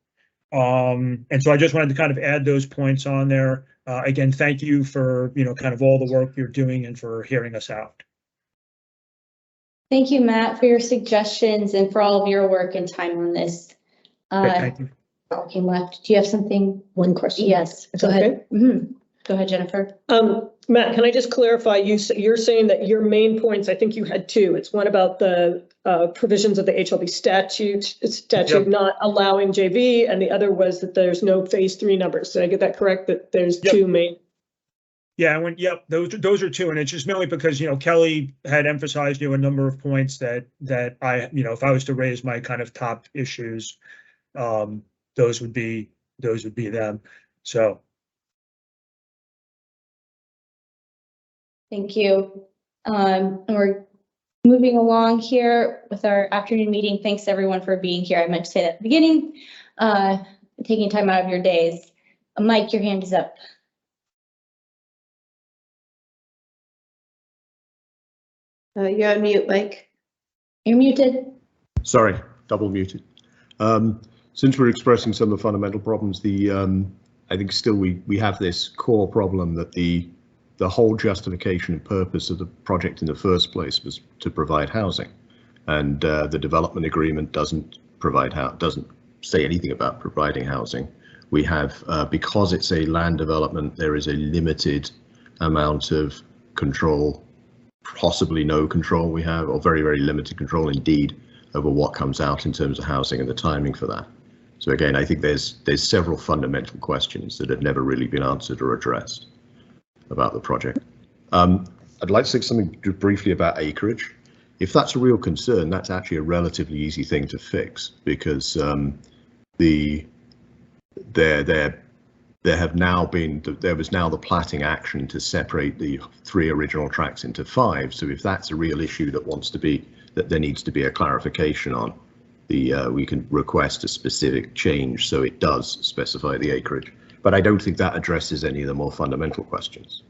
And so I just wanted to kind of add those points on there. Again, thank you for, kind of all the work you're doing and for hearing us out. Thank you, Matt, for your suggestions and for all of your work and time on this. Thank you. Okay, left. Do you have something? One question. Yes, go ahead. Go ahead, Jennifer. Matt, can I just clarify? You're saying that your main points, I think you had 2. It's one about the provisions of the HLB statute Yep. not allowing JV, and the other was that there's no phase 3 numbers. Did I get that correct? That there's Yep. 2 main. Yeah, those are 2, and it's just mainly because Kelly had emphasized a number of points that I if I was to raise my kind of top issues, those would be them. So. Thank you. And we're moving along here with our afternoon meeting. Thanks everyone for being here. I meant to say that at the beginning, taking time out of your days. Mike, your hand is up. You're on mute, Mike. You're muted. Sorry, double muted. Since we're expressing some of the fundamental problems, I think still we have this core problem that the whole justification and purpose of the project in the first place was to provide housing, and the development agreement doesn't say anything about providing housing. We have, because it's a land development, there is a limited amount of control, possibly no control we have, or very, very limited control indeed, over what comes out in terms of housing and the timing for that. So again, I think there's several fundamental questions that have never really been answered or addressed about the project. I'd like to say something briefly about acreage. If that's a real concern, that's actually a relatively easy thing to fix, because there was now the platting action to separate the 3 original tracts into 5. So if that's a real issue that there needs to be a clarification on, we can request a specific change so it does specify the acreage. But I don't think that addresses any of the more fundamental questions.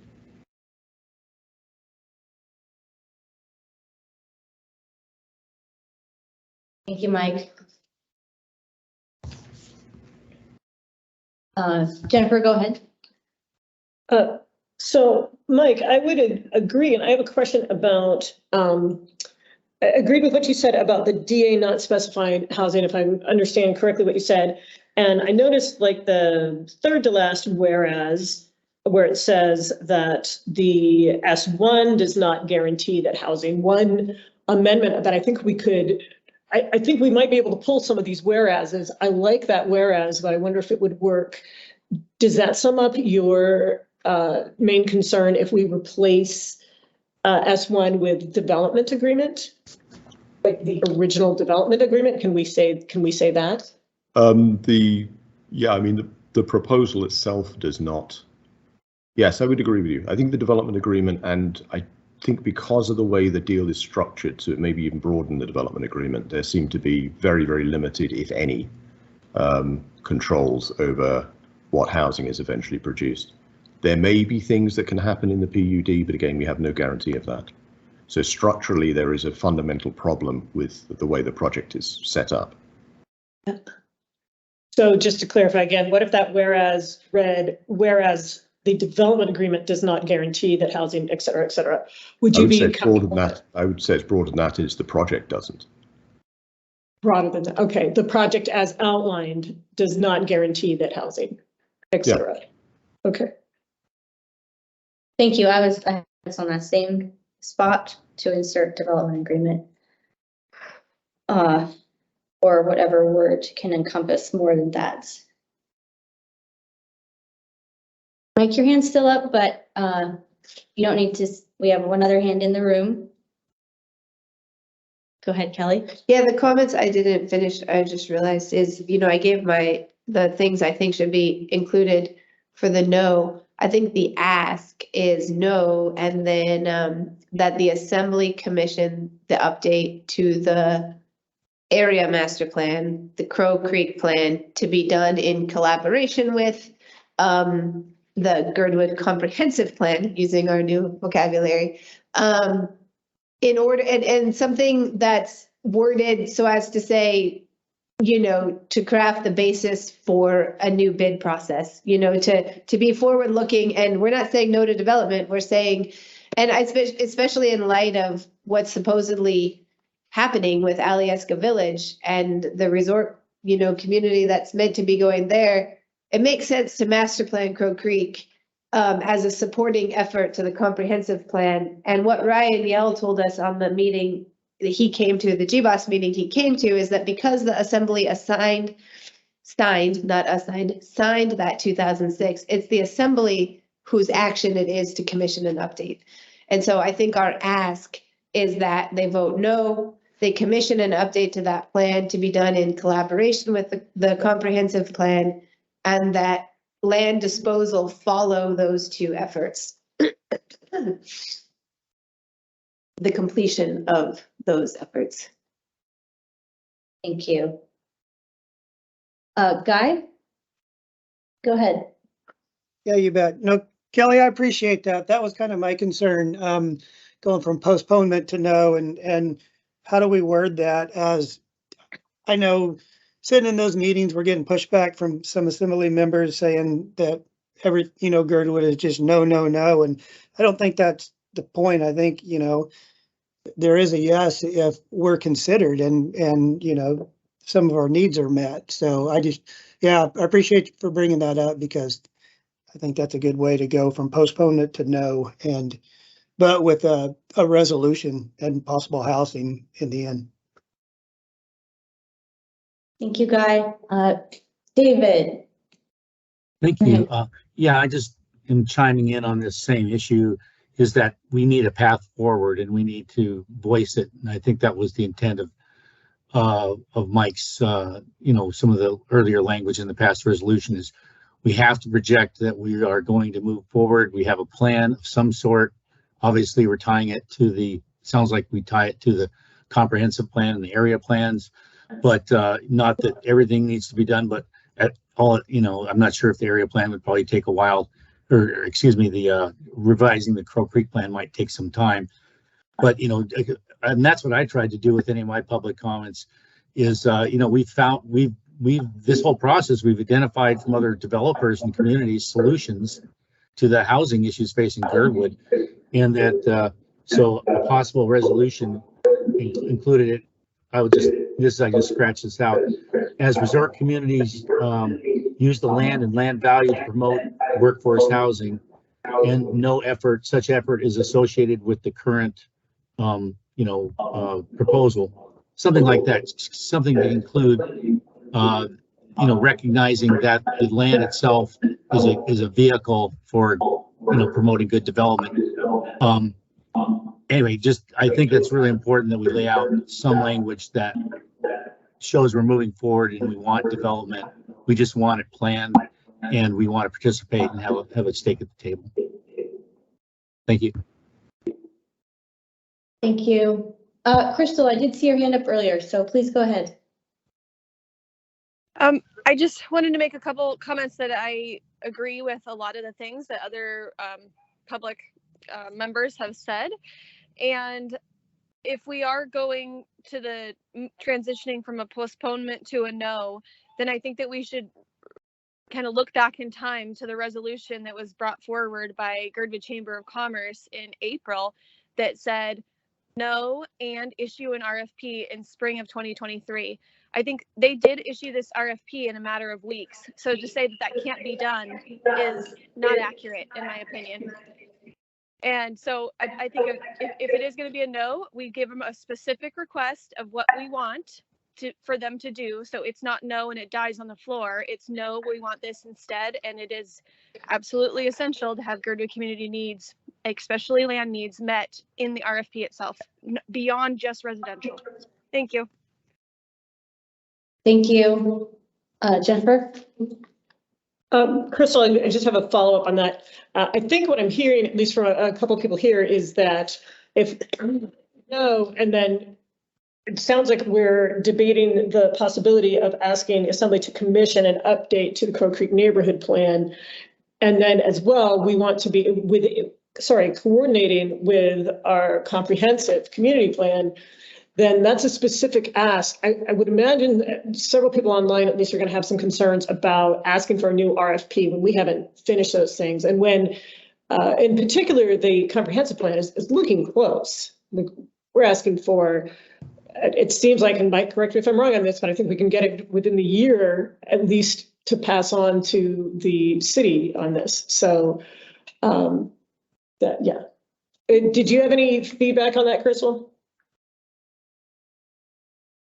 Thank you, Mike. Jennifer, go ahead. So, Mike, I would agree, and I have a question about, I agreed with what you said about the DA not specifying housing, if I understand correctly what you said. And I noticed like the third to last whereas, where it says that the S1 does not guarantee that housing. One amendment that I think we could, I think we might be able to pull some of these whereases. I like that whereas, but I wonder if it would work. Does that sum up your main concern if we replace S1 with development agreement? Like the original development agreement? Can we say that? The proposal itself does not. Yes, I would agree with you. I think the development agreement, and I think because of the way the deal is structured to maybe even broaden the development agreement, there seem to be very, very limited, if any, controls over what housing is eventually produced. There may be things that can happen in the PUD, but again, we have no guarantee of that. So structurally, there is a fundamental problem with the way the project is set up. So just to clarify again, what if that whereas read, whereas the development agreement does not guarantee that housing, et cetera, et cetera? Would you be broader than that? I would say it's broader than that is the project doesn't. broader than that. Okay, the project as outlined does not guarantee that housing, et cetera. Okay. Thank you. I was on that same spot to insert development agreement. Or whatever word can encompass more than that. Mike, your hand's still up, but you don't need to, we have one other hand in the room. Go ahead, Kelly. Yeah, the comments I didn't finish, I just realized is, I gave the things I think should be included for the no. I think the ask is no, and then that the assembly commission the update to the area master plan, the Crow Creek plan, to be done in collaboration with the Girdwood comprehensive plan, using our new vocabulary, in order, and something that's worded so as to say, to craft the basis for a new bid process, to be forward looking. And we're not saying no to development, we're saying, and especially in light of what's supposedly happening with Alyeska Village and the resort, community that's meant to be going there, it makes sense to master plan Crow Creek as a supporting effort to the comprehensive plan. And what Ryan Yell told us on the meeting that he came to, the GBOS meeting he came to, is that because the assembly signed that 2006, it's the assembly whose action it is to commission an update. And so I think our ask is that they vote no, they commission an update to that plan to be done in collaboration with the comprehensive plan, and that land disposal follow those two efforts. The completion of those efforts. Thank you. Guy? Go ahead. Yeah, you bet. No, Kelly, I appreciate that. That was kind of my concern, going from postponement to no, and how do we word that? As I know, sitting in those meetings, we're getting pushback from some assembly members saying that Girdwood is just no, no, no. And I don't think that's the point. I think, there is a yes if we're considered and some of our needs are met. So I appreciate you for bringing that up, because I think that's a good way to go from postponement to no, but with a resolution and possible housing in the end. Thank you, Guy. David? Thank you. Yeah, I just am chiming in on this same issue, is that we need a path forward and we need to voice it. And I think that was the intent of Mike's, some of the earlier language in the past resolution, is we have to project that we are going to move forward. We have a plan of some sort. Obviously, we're tying it to sounds like we tie it to the comprehensive plan and the area plans, but not that everything needs to be done, but at all, I'm not sure if the area plan would probably take a while, or excuse me, the revising the Crow Creek plan might take some time. But, and that's what I tried to do with any of my public comments is, this whole process, we've identified from other developers and communities solutions to the housing issues facing Girdwood, and that so a possible resolution included it. I just scratch this out. As resort communities use the land and land value to promote workforce housing, and no such effort is associated with the current proposal, something like that, something to include, recognizing that the land itself is a vehicle for, promoting good development. Anyway, I think it's really important that we lay out some language that shows we're moving forward and we want development. We just want it planned, and we want to participate and have a stake at the table. Thank you. Thank you. Crystal, I did see your hand up earlier, so please go ahead. I just wanted to make a couple comments that I agree with a lot of the things that other public members have said. And if we are going to the transitioning from a postponement to a no, then I think that we should kind of look back in time to the resolution that was brought forward by Girdwood Chamber of Commerce in April that said no and issue an RFP in spring of 2023. I think they did issue this RFP in a matter of weeks. So to say that that can't be done is not accurate, in my opinion. And so I think if it is going to be a no, we give them a specific request of what we want for them to do. So it's not no and it dies on the floor. It's no, we want this instead. And it is absolutely essential to have Girdwood community needs, especially land needs, met in the RFP itself, beyond just residential. Thank you. Thank you. Jennifer? Crystal, I just have a follow-up on that. I think what I'm hearing, at least from a couple of people here, is that if no, and then it sounds like we're debating the possibility of asking Assembly to commission an update to the Crow Creek neighborhood plan. And then as well, we want to be coordinating with our comprehensive community plan. Then that's a specific ask. I would imagine several people online at least are going to have some concerns about asking for a new RFP when we haven't finished those things. And when, in particular, the comprehensive plan is looking close. We're asking for, it seems like, and Mike, correct me if I'm wrong on this, but I think we can get it within the year at least to pass on to the city on this. So yeah. Did you have any feedback on that, Crystal?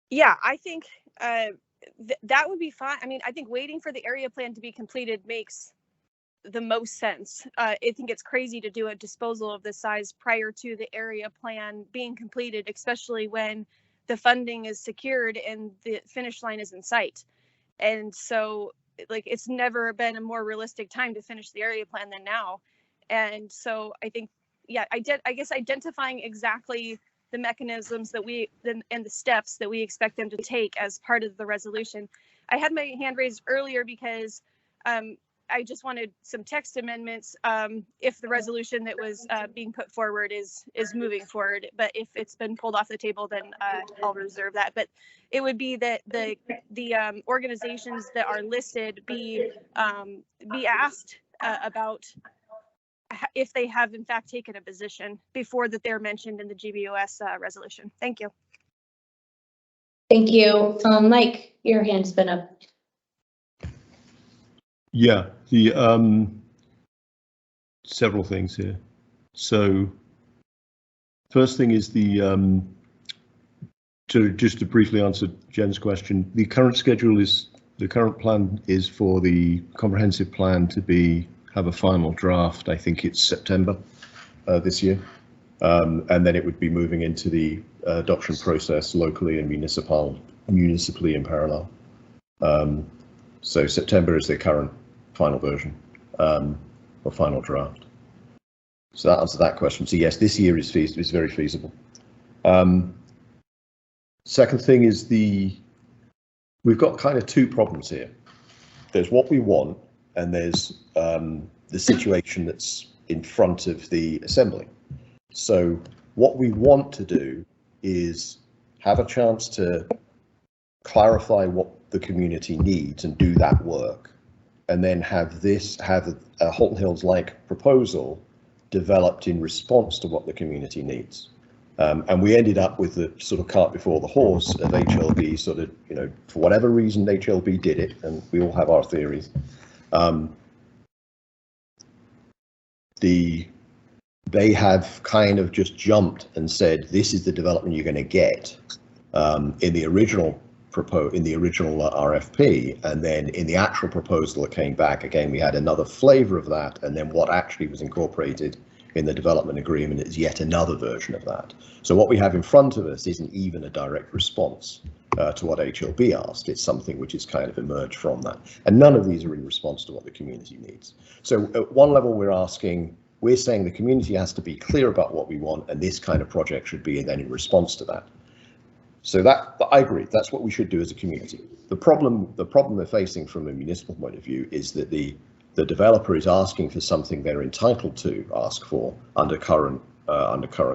Yeah, I think that would be fine. I mean, I think waiting for the area plan to be completed makes the most sense. I think it's crazy to do a disposal of this size prior to the area plan being completed, especially when the funding is secured and the finish line is in sight. And so, like, it's never been a more realistic time to finish the area plan than now. And so I think, yeah, I guess identifying exactly the mechanisms that and the steps that we expect them to take as part of the resolution. I had my hand raised earlier because I just wanted some text amendments if the resolution that was being put forward is moving forward. But if it's been pulled off the table, then I'll reserve that. But it would be that the organizations that are listed be asked about if they have in fact taken a position before that they're mentioned in the GBOS resolution. Thank you. Thank you. Mike, your hand's been up. Yeah, the several things here. So first thing is the just to briefly answer Jen's question, the current plan is for the comprehensive plan to have a final draft. I think it's September this year, and then it would be moving into the adoption process locally and municipally in parallel. So September is the current final version or final draft. So that answers that question. So yes, this year is very feasible. Second thing is we've got kind of two problems here. There's what we want, and there's the situation that's in front of the Assembly. So what we want to do is have a chance to clarify what the community needs and do that work, and then have a Holton Hills-like proposal developed in response to what the community needs. And we ended up with the sort of cart before the horse of HLB sort of, for whatever reason, HLB did it, and we all have our theories. They have kind of just jumped and said, this is the development you're going to get in the original RFP, and then in the actual proposal that came back, again, we had another flavor of that, and then what actually was incorporated in the development agreement is yet another version of that. So what we have in front of us isn't even a direct response to what HLB asked. It's something which is kind of emerged from that, and none of these are in response to what the community needs. So at one level, we're saying the community has to be clear about what we want, and this kind of project should be then in response to that. So that, I agree, that's what we should do as a community. The problem they're facing from a municipal point of view is that the developer is asking for something they're entitled to ask for under current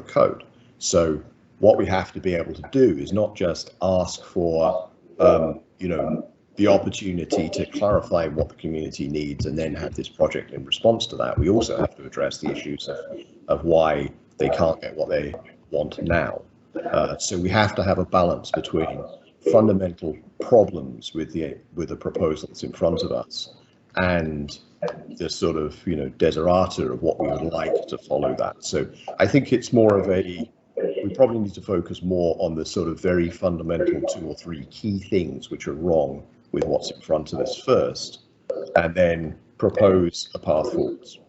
code. So what we have to be able to do is not just ask for the opportunity to clarify what the community needs and then have this project in response to that. We also have to address the issues of why they can't get what want now. So we have to have a balance between fundamental problems with the proposal that's in front of us and the sort of, you know, desiderata of what we would like to follow that. So I think it's more of we probably need to focus more on the sort of very fundamental 2 or 3 key things which are wrong with what's in front of us first, and then propose a path forwards.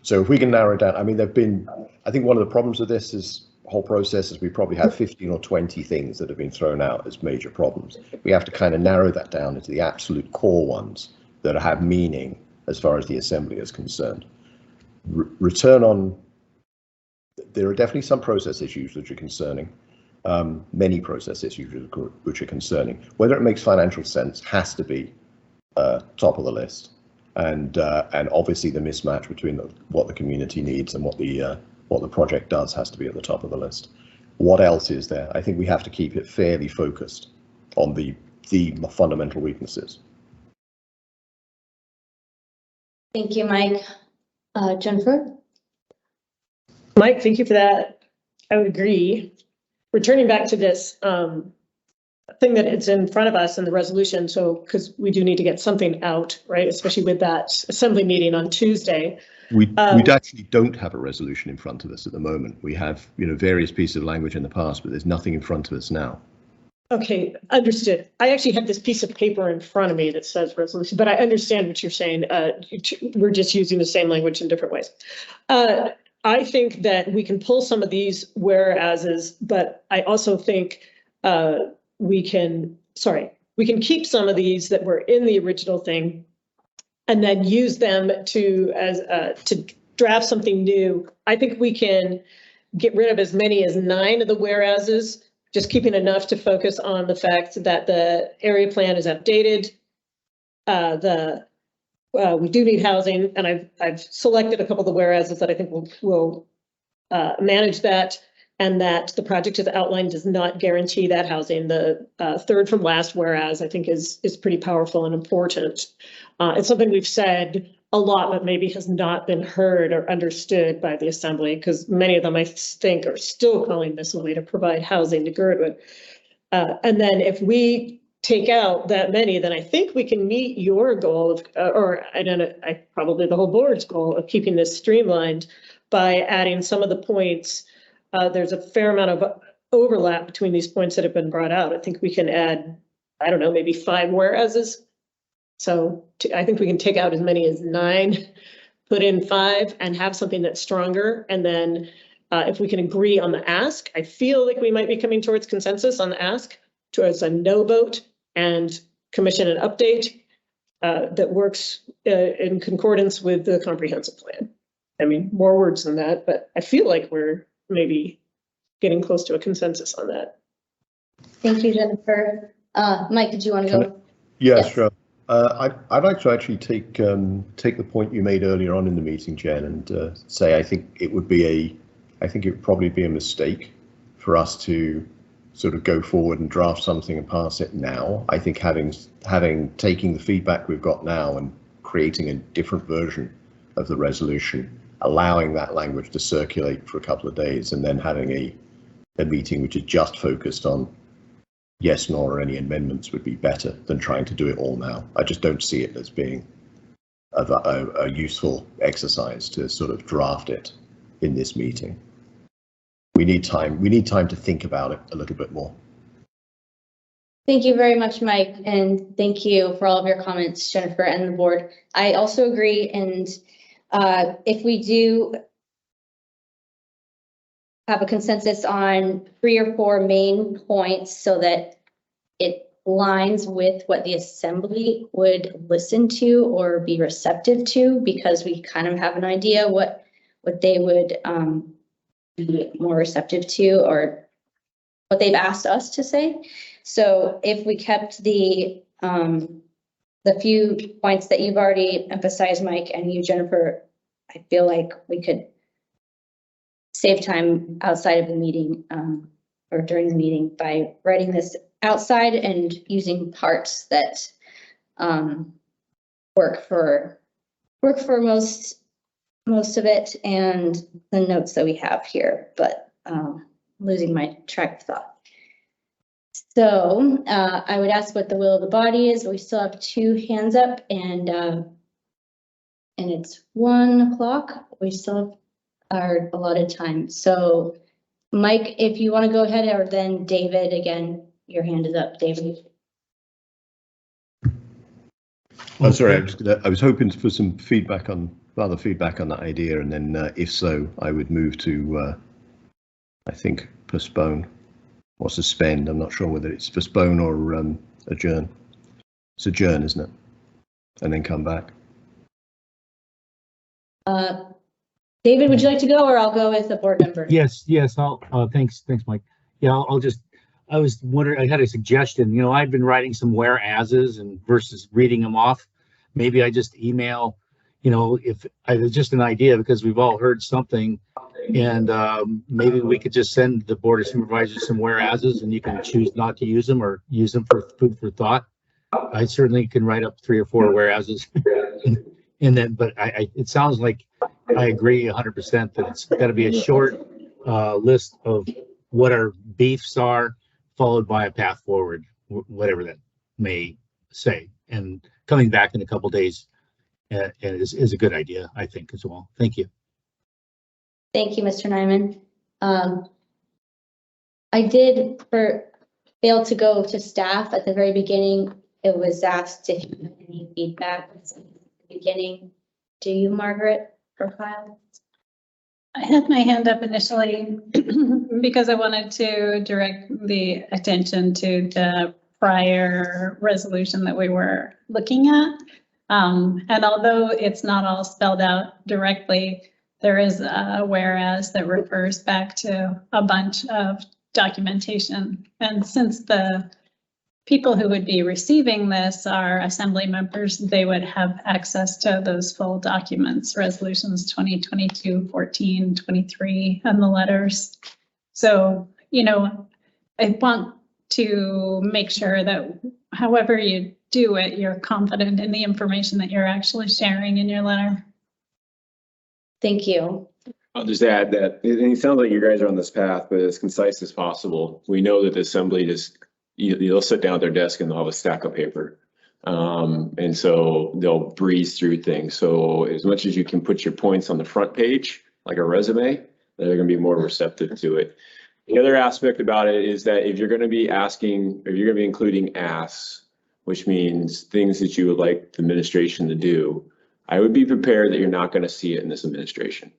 So if we can narrow down, I mean, I think one of the problems with this whole process is we probably have 15 or 20 things that have been thrown out as major problems. We have to kind of narrow that down into the absolute core ones that have meaning as far as the assembly is concerned. There are definitely some process issues which are concerning, many process issues which are concerning. Whether it makes financial sense has to be top of the list, and obviously the mismatch between what the community needs and what the project does has to be at the top of the list. What else is there? I think we have to keep it fairly focused on the fundamental weaknesses. Thank you, Mike. Jennifer? Mike, thank you for that. I would agree. Returning back to this thing that it's in front of us in the resolution, so because we do need to get something out, right? Especially with that assembly meeting on Tuesday. We actually don't have a resolution in front of us at the moment. We have, you know, various pieces of language in the past, but there's nothing in front of us now. Okay, understood. I actually have this piece of paper in front of me that says resolution, but I understand what you're saying. We're just using the same language in different ways. I think that we can pull some of these whereases, but I also think we can keep some of these that were in the original thing and then use them to draft something new. I think we can get rid of as many as 9 of the whereases, just keeping enough to focus on the fact that the area plan is outdated. We do need housing, and I've selected a couple of the whereases that I think will manage that, and that the project as outlined does not guarantee that housing. The third from last whereas I think is pretty powerful and important. It's something we've said a lot, but maybe has not been heard or understood by the assembly, because many of them I think are still calling this a way to provide housing to Girdwood. And then if we take out that many, then I think we can meet your goal of, or I don't know, probably the whole board's goal of keeping this streamlined by adding some of the points. There's a fair amount of overlap between these points that have been brought out. I think we can add, I don't know, maybe 5 whereases. So I think we can take out as many as 9, put in 5, and have something that's stronger. And then if we can agree on the ask, I feel like we might be coming towards consensus on the ask, towards a no vote, and commission an update that works in concordance with the comprehensive plan. I mean, more words than that, but I feel like we're maybe getting close to a consensus on that. Thank you, Jennifer. Mike, did you want to go? Yes, sure. I'd like to actually take the point you made earlier on in the meeting, Jen, and say I think it would probably be a mistake for us to sort of go forward and draft something and pass it now. I think taking the feedback we've got now and creating a different version of the resolution, allowing that language to circulate for a couple of days, and then having a meeting which is just focused on yes, nor, or any amendments would be better than trying to do it all now. I just don't see it as being a useful exercise to sort of draft it in this meeting. We need time. We need time to think about it a little bit more. Thank you very much, Mike, and thank you for all of your comments, Jennifer and the board. I also agree, and if we do have a consensus on 3 or 4 main points so that it aligns with what the assembly would listen to or be receptive to, because we kind of have an idea what they would be more receptive to, or what they've asked us to say. So if we kept the few points that you've already emphasized, Mike, and you, Jennifer, I feel like we could save time outside of the meeting or during the meeting by writing this outside and using parts that work for most most of it and the notes that we have here, but losing my track of thought. So I would ask what the will of the body is. We still have 2 hands up, and it's 1 o'clock. We still have our allotted time. So Mike, if you want to go ahead, or then David, again, your hand is up, David. Oh, sorry, I was hoping for some feedback on that idea, and then if so, I would move to, I think, postpone or suspend. I'm not sure whether it's postpone or adjourn. It's adjourn, isn't it? And then come back. David, would you like to go, or I'll go with the board member? Yes, I'll, thanks, Mike. Yeah, I was wondering, I had a suggestion, you know, I've been writing some whereases and versus reading them off. Maybe I just email, you know, if it's just an idea, because we've all heard something, and maybe we could just send the Board of Supervisors some whereases, and you can choose not to use them or use them for food for thought. I certainly can write up 3 or 4 whereases, and then, but it sounds like I agree 100% that it's got to be a short list of what our beefs are, followed by a path forward, whatever that may say. And coming back in a couple days is a good idea, I think, as well. Thank you. Thank you, Mr. Nyman. I did fail to go to staff at the very beginning. It was asked if you had any feedback at the beginning. Do you, Margaret, or Kyle? I had my hand up initially because I wanted to direct the attention to the prior resolution that we were looking at. And although it's not all spelled out directly, there is a whereas that refers back to a bunch of documentation. And since the people who would be receiving this are assembly members, they would have access to those full documents, resolutions 2022, 14, 23, and the letters. So, you know, I want to make sure that however you do it, you're confident in the information that you're actually sharing in your letter. Thank you. I'll just add that it sounds like you guys are on this path, but as concise as possible. We know that the assembly just, you'll sit down at their desk and they'll have a stack of paper. And so they'll breeze through things. So as much as you can put your points on the front page, like a resume, they're going to be more receptive to it. The other aspect about it is that if you're going to be asking, if you're going to be including asks, which means things that you would like the administration to do, I would be prepared that you're not going to see it in this administration.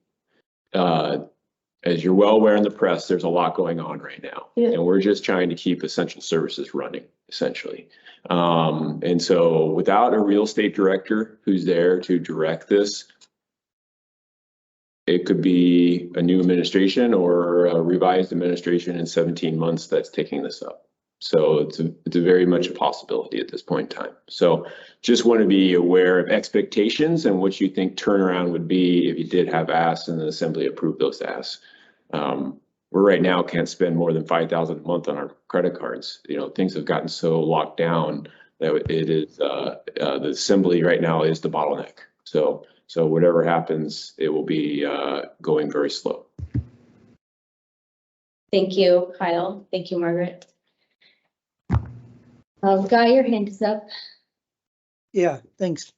As you're well aware in the press, there's a lot going on right now, and we're just trying to keep essential services running, essentially. And so without a real estate director who's there to direct this, it could be a new administration or a revised administration in 17 months that's taking this up. So it's a very much a possibility at this point in time. So just want to be aware of expectations and what you think turnaround would be if you did have asks and the assembly approved those asks. We right now can't spend more than $5,000 a month on our credit cards. You know, things have gotten so locked down that it is the assembly right now is the bottleneck. So whatever happens, it will be going very slow. Thank you, Kyle. Thank you, Margaret. Guy, your hand is up. Yeah, thanks,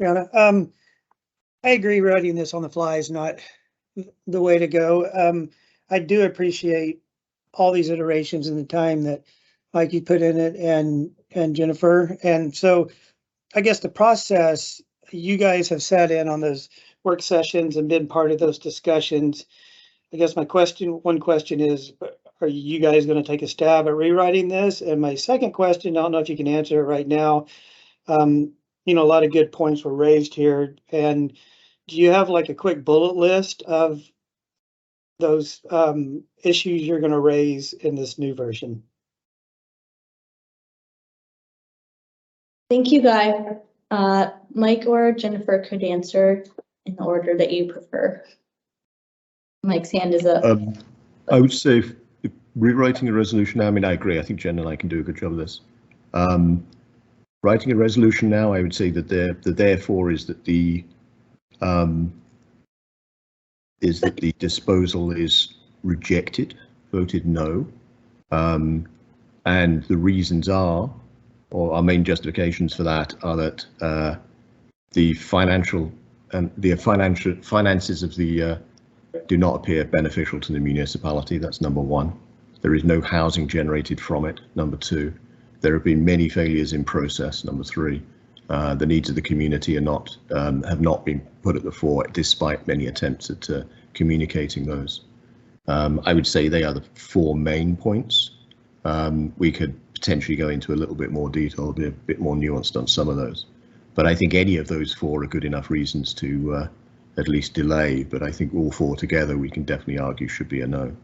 Brianna. I agree writing this on the fly is not the way to go. I do appreciate all these iterations and the time that Mike you put in it and Jennifer. And so I guess the process, you guys have sat in on those work sessions and been part of those discussions. I guess my one question is, are you guys going to take a stab at rewriting this? And my second question, I don't know if you can answer it right now. You know, a lot of good points were raised here. And do you have like a quick bullet list of those issues you're going to raise in this new version? Thank you, Guy. Mike or Jennifer could answer in the order that you prefer. Mike's hand is up. I would say if rewriting a resolution now, I mean, I agree. I think Jen and I can do a good job of this. Writing a resolution now, I would say that the therefore is that the is that the disposal is rejected, voted no. And the reasons are, or our main justifications for that are that the finances of the do not appear beneficial to the municipality. That's number one. There is no housing generated from it. Number two. There have been many failures in process. Number three. The needs of the community are not have not been put at the fore, despite many attempts at communicating those. I would say they are the four main points. We could potentially go into a little bit more detail, be a bit more nuanced on some of those. But I think any of those four are good enough reasons to at least delay. But I think all four together, we can definitely argue should be a no.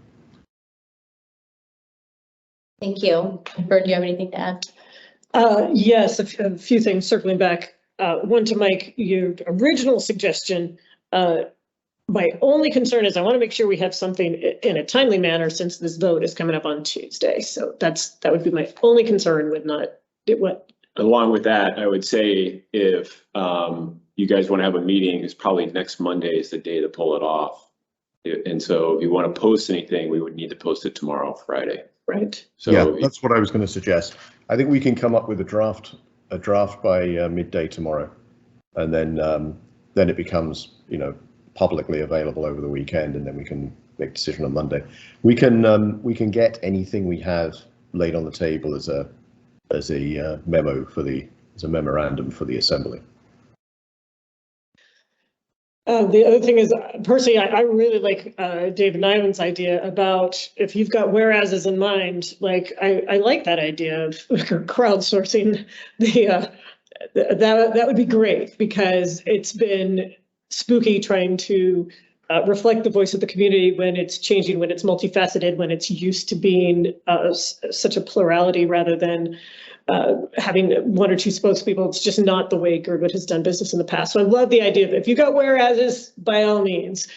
Thank you. Bert, do you have anything to add? Yes, a few things circling back. One to Mike, your original suggestion. My only concern is I want to make sure we have something in a timely manner since this vote is coming up on Tuesday. So that would be my only concern with not what. Along with that, I would say if you guys want to have a meeting, it's probably next Monday is the day to pull it off. And so if you want to post anything, we would need to post it tomorrow, Friday. Right. So yeah, that's what I was going to suggest. I think we can come up with a draft by midday tomorrow, and then it becomes, you know, publicly available over the weekend, and then we can make a decision on Monday. We can get anything we have laid on the table as a memo as a memorandum for the assembly. The other thing is, personally, I really like David Nyland's idea about if you've got whereases in mind. Like I like that idea of crowdsourcing that would be great, because it's been spooky trying to reflect the voice of the community when it's changing, when it's multifaceted, when it's used to being such a plurality rather than having one or two spokespeople. It's just not the way Girdwood has done business in the past. So I love the idea of if you got whereases, by all means,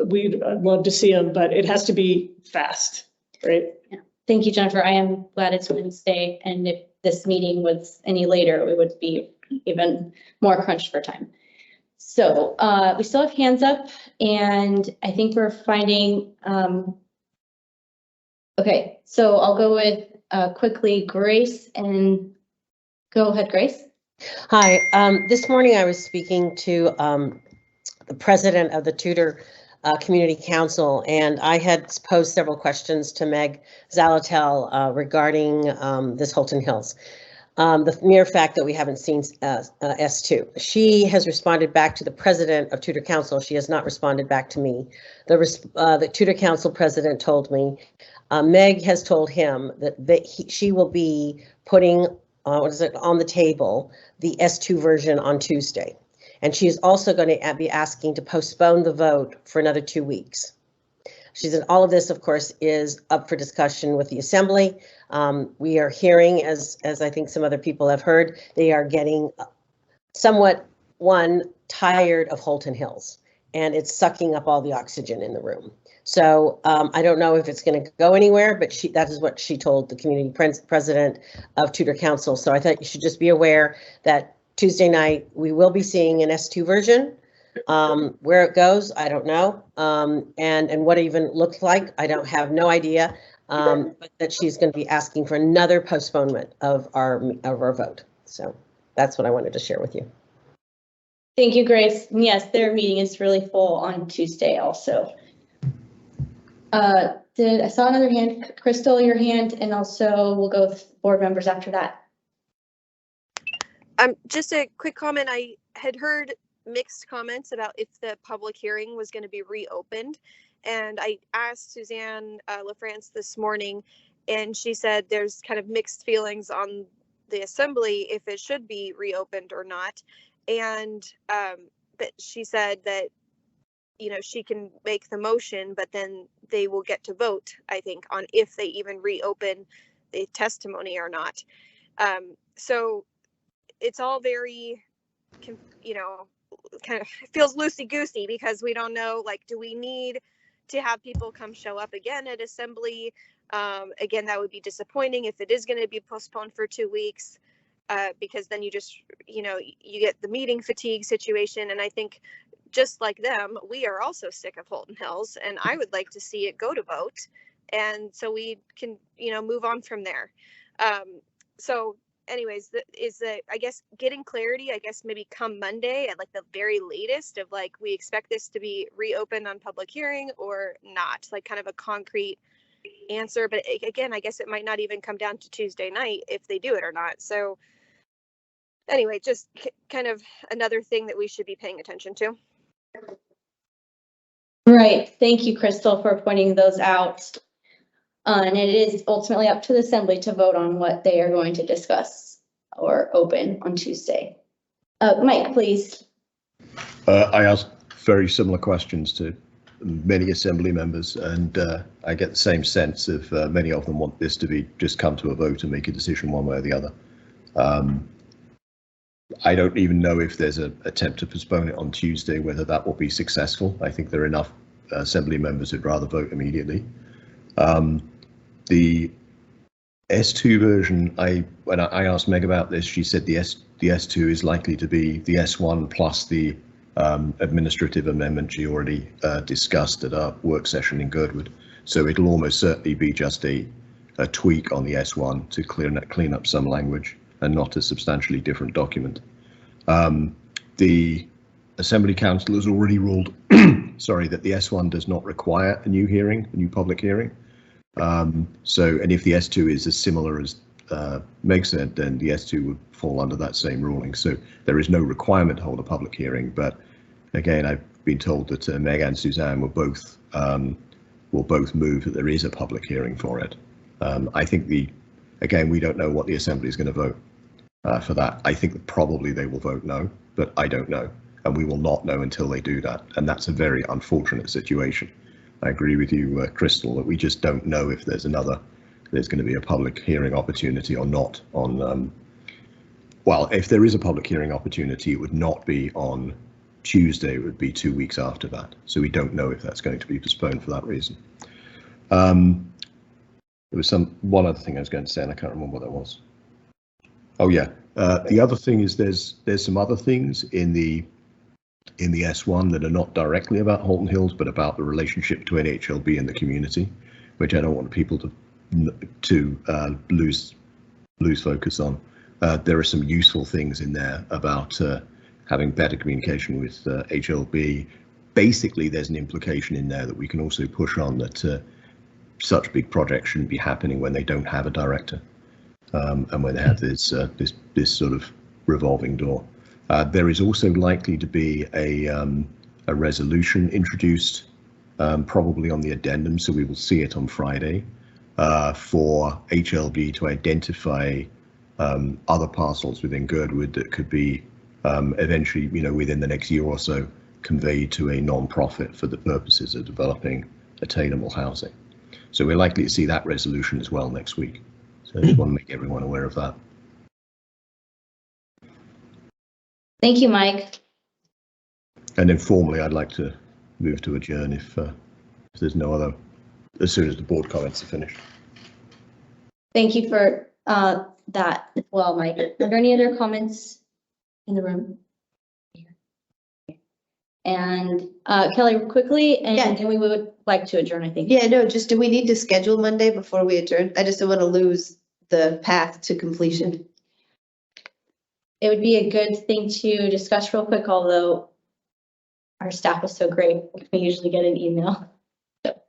we'd love to see them, but it has to be fast, right? Yeah. Thank you, Jennifer. I am glad it's Wednesday, and if this meeting was any later, we would be even more crunched for time. So we still have hands up, and I think we're finding, okay, so I'll go with quickly Grace, and go ahead, Grace. Hi, this morning I was speaking to the president of the Tudor Community Council, and I had posed several questions to Meg Zalatel regarding this Holton Hills. The mere fact that we haven't seen S2. She has responded back to the president of Tudor Council. She has not responded back to me. The Tudor Council president told me, Meg has told him that she will be putting on the table the S2 version on Tuesday. And she is also going to be asking to postpone the vote for another 2 weeks. She said all of this, of course, is up for discussion with the Assembly. We are hearing, as I think some other people have heard, they are getting somewhat, tired of Holton Hills, and it's sucking up all the oxygen in the room. So I don't know if it's going to go anywhere, but that is what she told the community president of Tudor Council. So I thought you should just be aware that Tuesday night we will be seeing an S2 version. Where it goes, I don't know, and what it even looks like, I don't have no idea. But that she's going to be asking for another postponement of our vote. So that's what I wanted to share with you. Thank you, Grace. Yes, their meeting is really full on Tuesday also. I saw another hand, Crystal, your hand, and also we'll go with board members after that. Just a quick comment. I had heard mixed comments about if the public hearing was going to be reopened. And I asked Suzanne LaFrance this morning, and she said there's kind of mixed feelings on the Assembly if it should be reopened or not. And but she said that, you know, she can make the motion, but then they will get to vote, I think, on if they even reopen the testimony or not. So it's all very, you know, kind of feels loosey-goosey, because we don't know, like, do we need to have people come show up again at Assembly? Again, that would be disappointing if it is going to be postponed for 2 weeks, because then you just, you know, you get the meeting fatigue situation. And I think just like them, we are also sick of Holton Hills, and I would like to see it go to vote. And so we can, move on from there. So anyways, I guess getting clarity, I guess maybe come Monday at like the very latest of like, we expect this to be reopened on public hearing or not, like kind of a concrete answer. But again, I guess it might not even come down to Tuesday night if they do it or not. So anyway, just kind of another thing that we should be paying attention to. Right. Thank you, Crystal, for pointing those out. And it is ultimately up to the assembly to vote on what they are going to discuss or open on Tuesday. Mike, please. I asked very similar questions to many assembly members, and I get the same sense of many of them want this to be just come to a vote and make a decision one way or the other. I don't even know if there's an attempt to postpone it on Tuesday, whether that will be successful. I think there are enough assembly members who'd rather vote immediately. The S2 version, when I asked Meg about this, she said the S2 is likely to be the S1 plus the administrative amendment she already discussed at our work session in Girdwood. So it'll almost certainly be just a tweak on the S1 to clean up some language and not a substantially different document. The Assembly Council has already ruled, sorry, that the S1 does not require a new hearing, a new public hearing. And if the S2 is as similar as Meg said, then the S2 would fall under that same ruling. So there is no requirement to hold a public hearing. But again, I've been told that Meg and Suzanne will both move that there is a public hearing for it. I think again, we don't know what the Assembly is going to vote for that. I think that probably they will vote no, but I don't know. And we will not know until they do that. And that's a very unfortunate situation. I agree with you, Crystal, that we just don't know if there's going to be a public hearing opportunity or not on, well, if there is a public hearing opportunity, it would not be on Tuesday, it would be 2 weeks after that. So we don't know if that's going to be postponed for that reason. There was one other thing I was going to say, and I can't remember what that was. Oh yeah, the other thing is there's some other things in the S1 that are not directly about Holton Hills, but about the relationship between HLB and the community, which I don't want people to lose focus on. There are some useful things in there about having better communication with HLB. Basically, there's an implication in there that we can also push on that such big projects shouldn't be happening when they don't have a director, and when they have this sort of revolving door. There is also likely to be a resolution introduced, probably on the addendum, so we will see it on Friday, for HLB to identify other parcels within Girdwood that could be eventually, within the next year or so, conveyed to a non-profit for the purposes of developing attainable housing. So we're likely to see that resolution as well next week. So I just want to make everyone aware of that. Thank you, Mike. And informally, I'd like to move to adjourn if there's no other, as soon as the board comments are finished. Thank you for that as well, Mike. Are there any other comments in the room? And Kelly, quickly, and then we would like to adjourn, I think. Yeah, no, do we need to schedule Monday before we adjourn? I just don't want to lose the path to completion. It would be a good thing to discuss real quick, although our staff is so great, we usually get an email. So.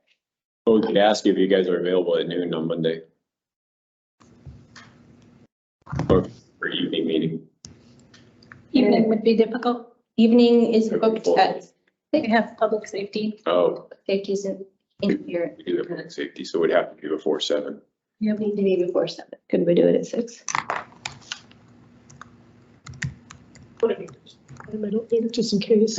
Well, we could ask if you guys are available at noon on Monday. Or for evening meeting. Evening would be difficult. Evening is booked at. We have public safety. Oh. Safety's in here. We do the public safety, so it would have to be before 7. Yeah, we need to be before 7. Couldn't we do it at 6? Just in case.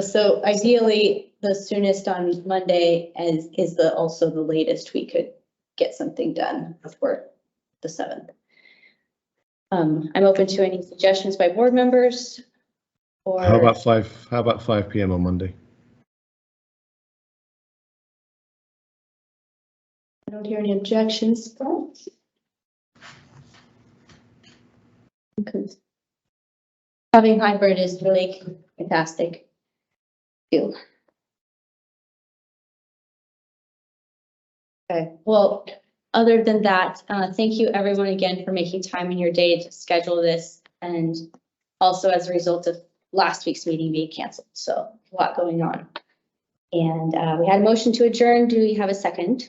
So ideally, the soonest on Monday is also the latest we could get something done before the 7th. I'm open to any suggestions by board members. Or how about 5 p.m. on Monday? I don't hear any objections. Because having hybrid is really Fantastic. Thank you. Okay, well, other than that, thank you everyone again for making time in your day to schedule this, and also as a result of last week's meeting being canceled, so a lot going on. And we had a motion to adjourn. Do we have a second?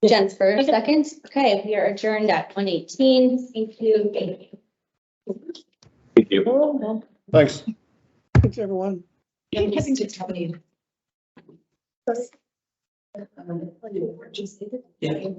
Jennifer, second? Okay, we are adjourned at 1:18. Thank you. Thank you. Thanks. Thanks, everyone. Yeah.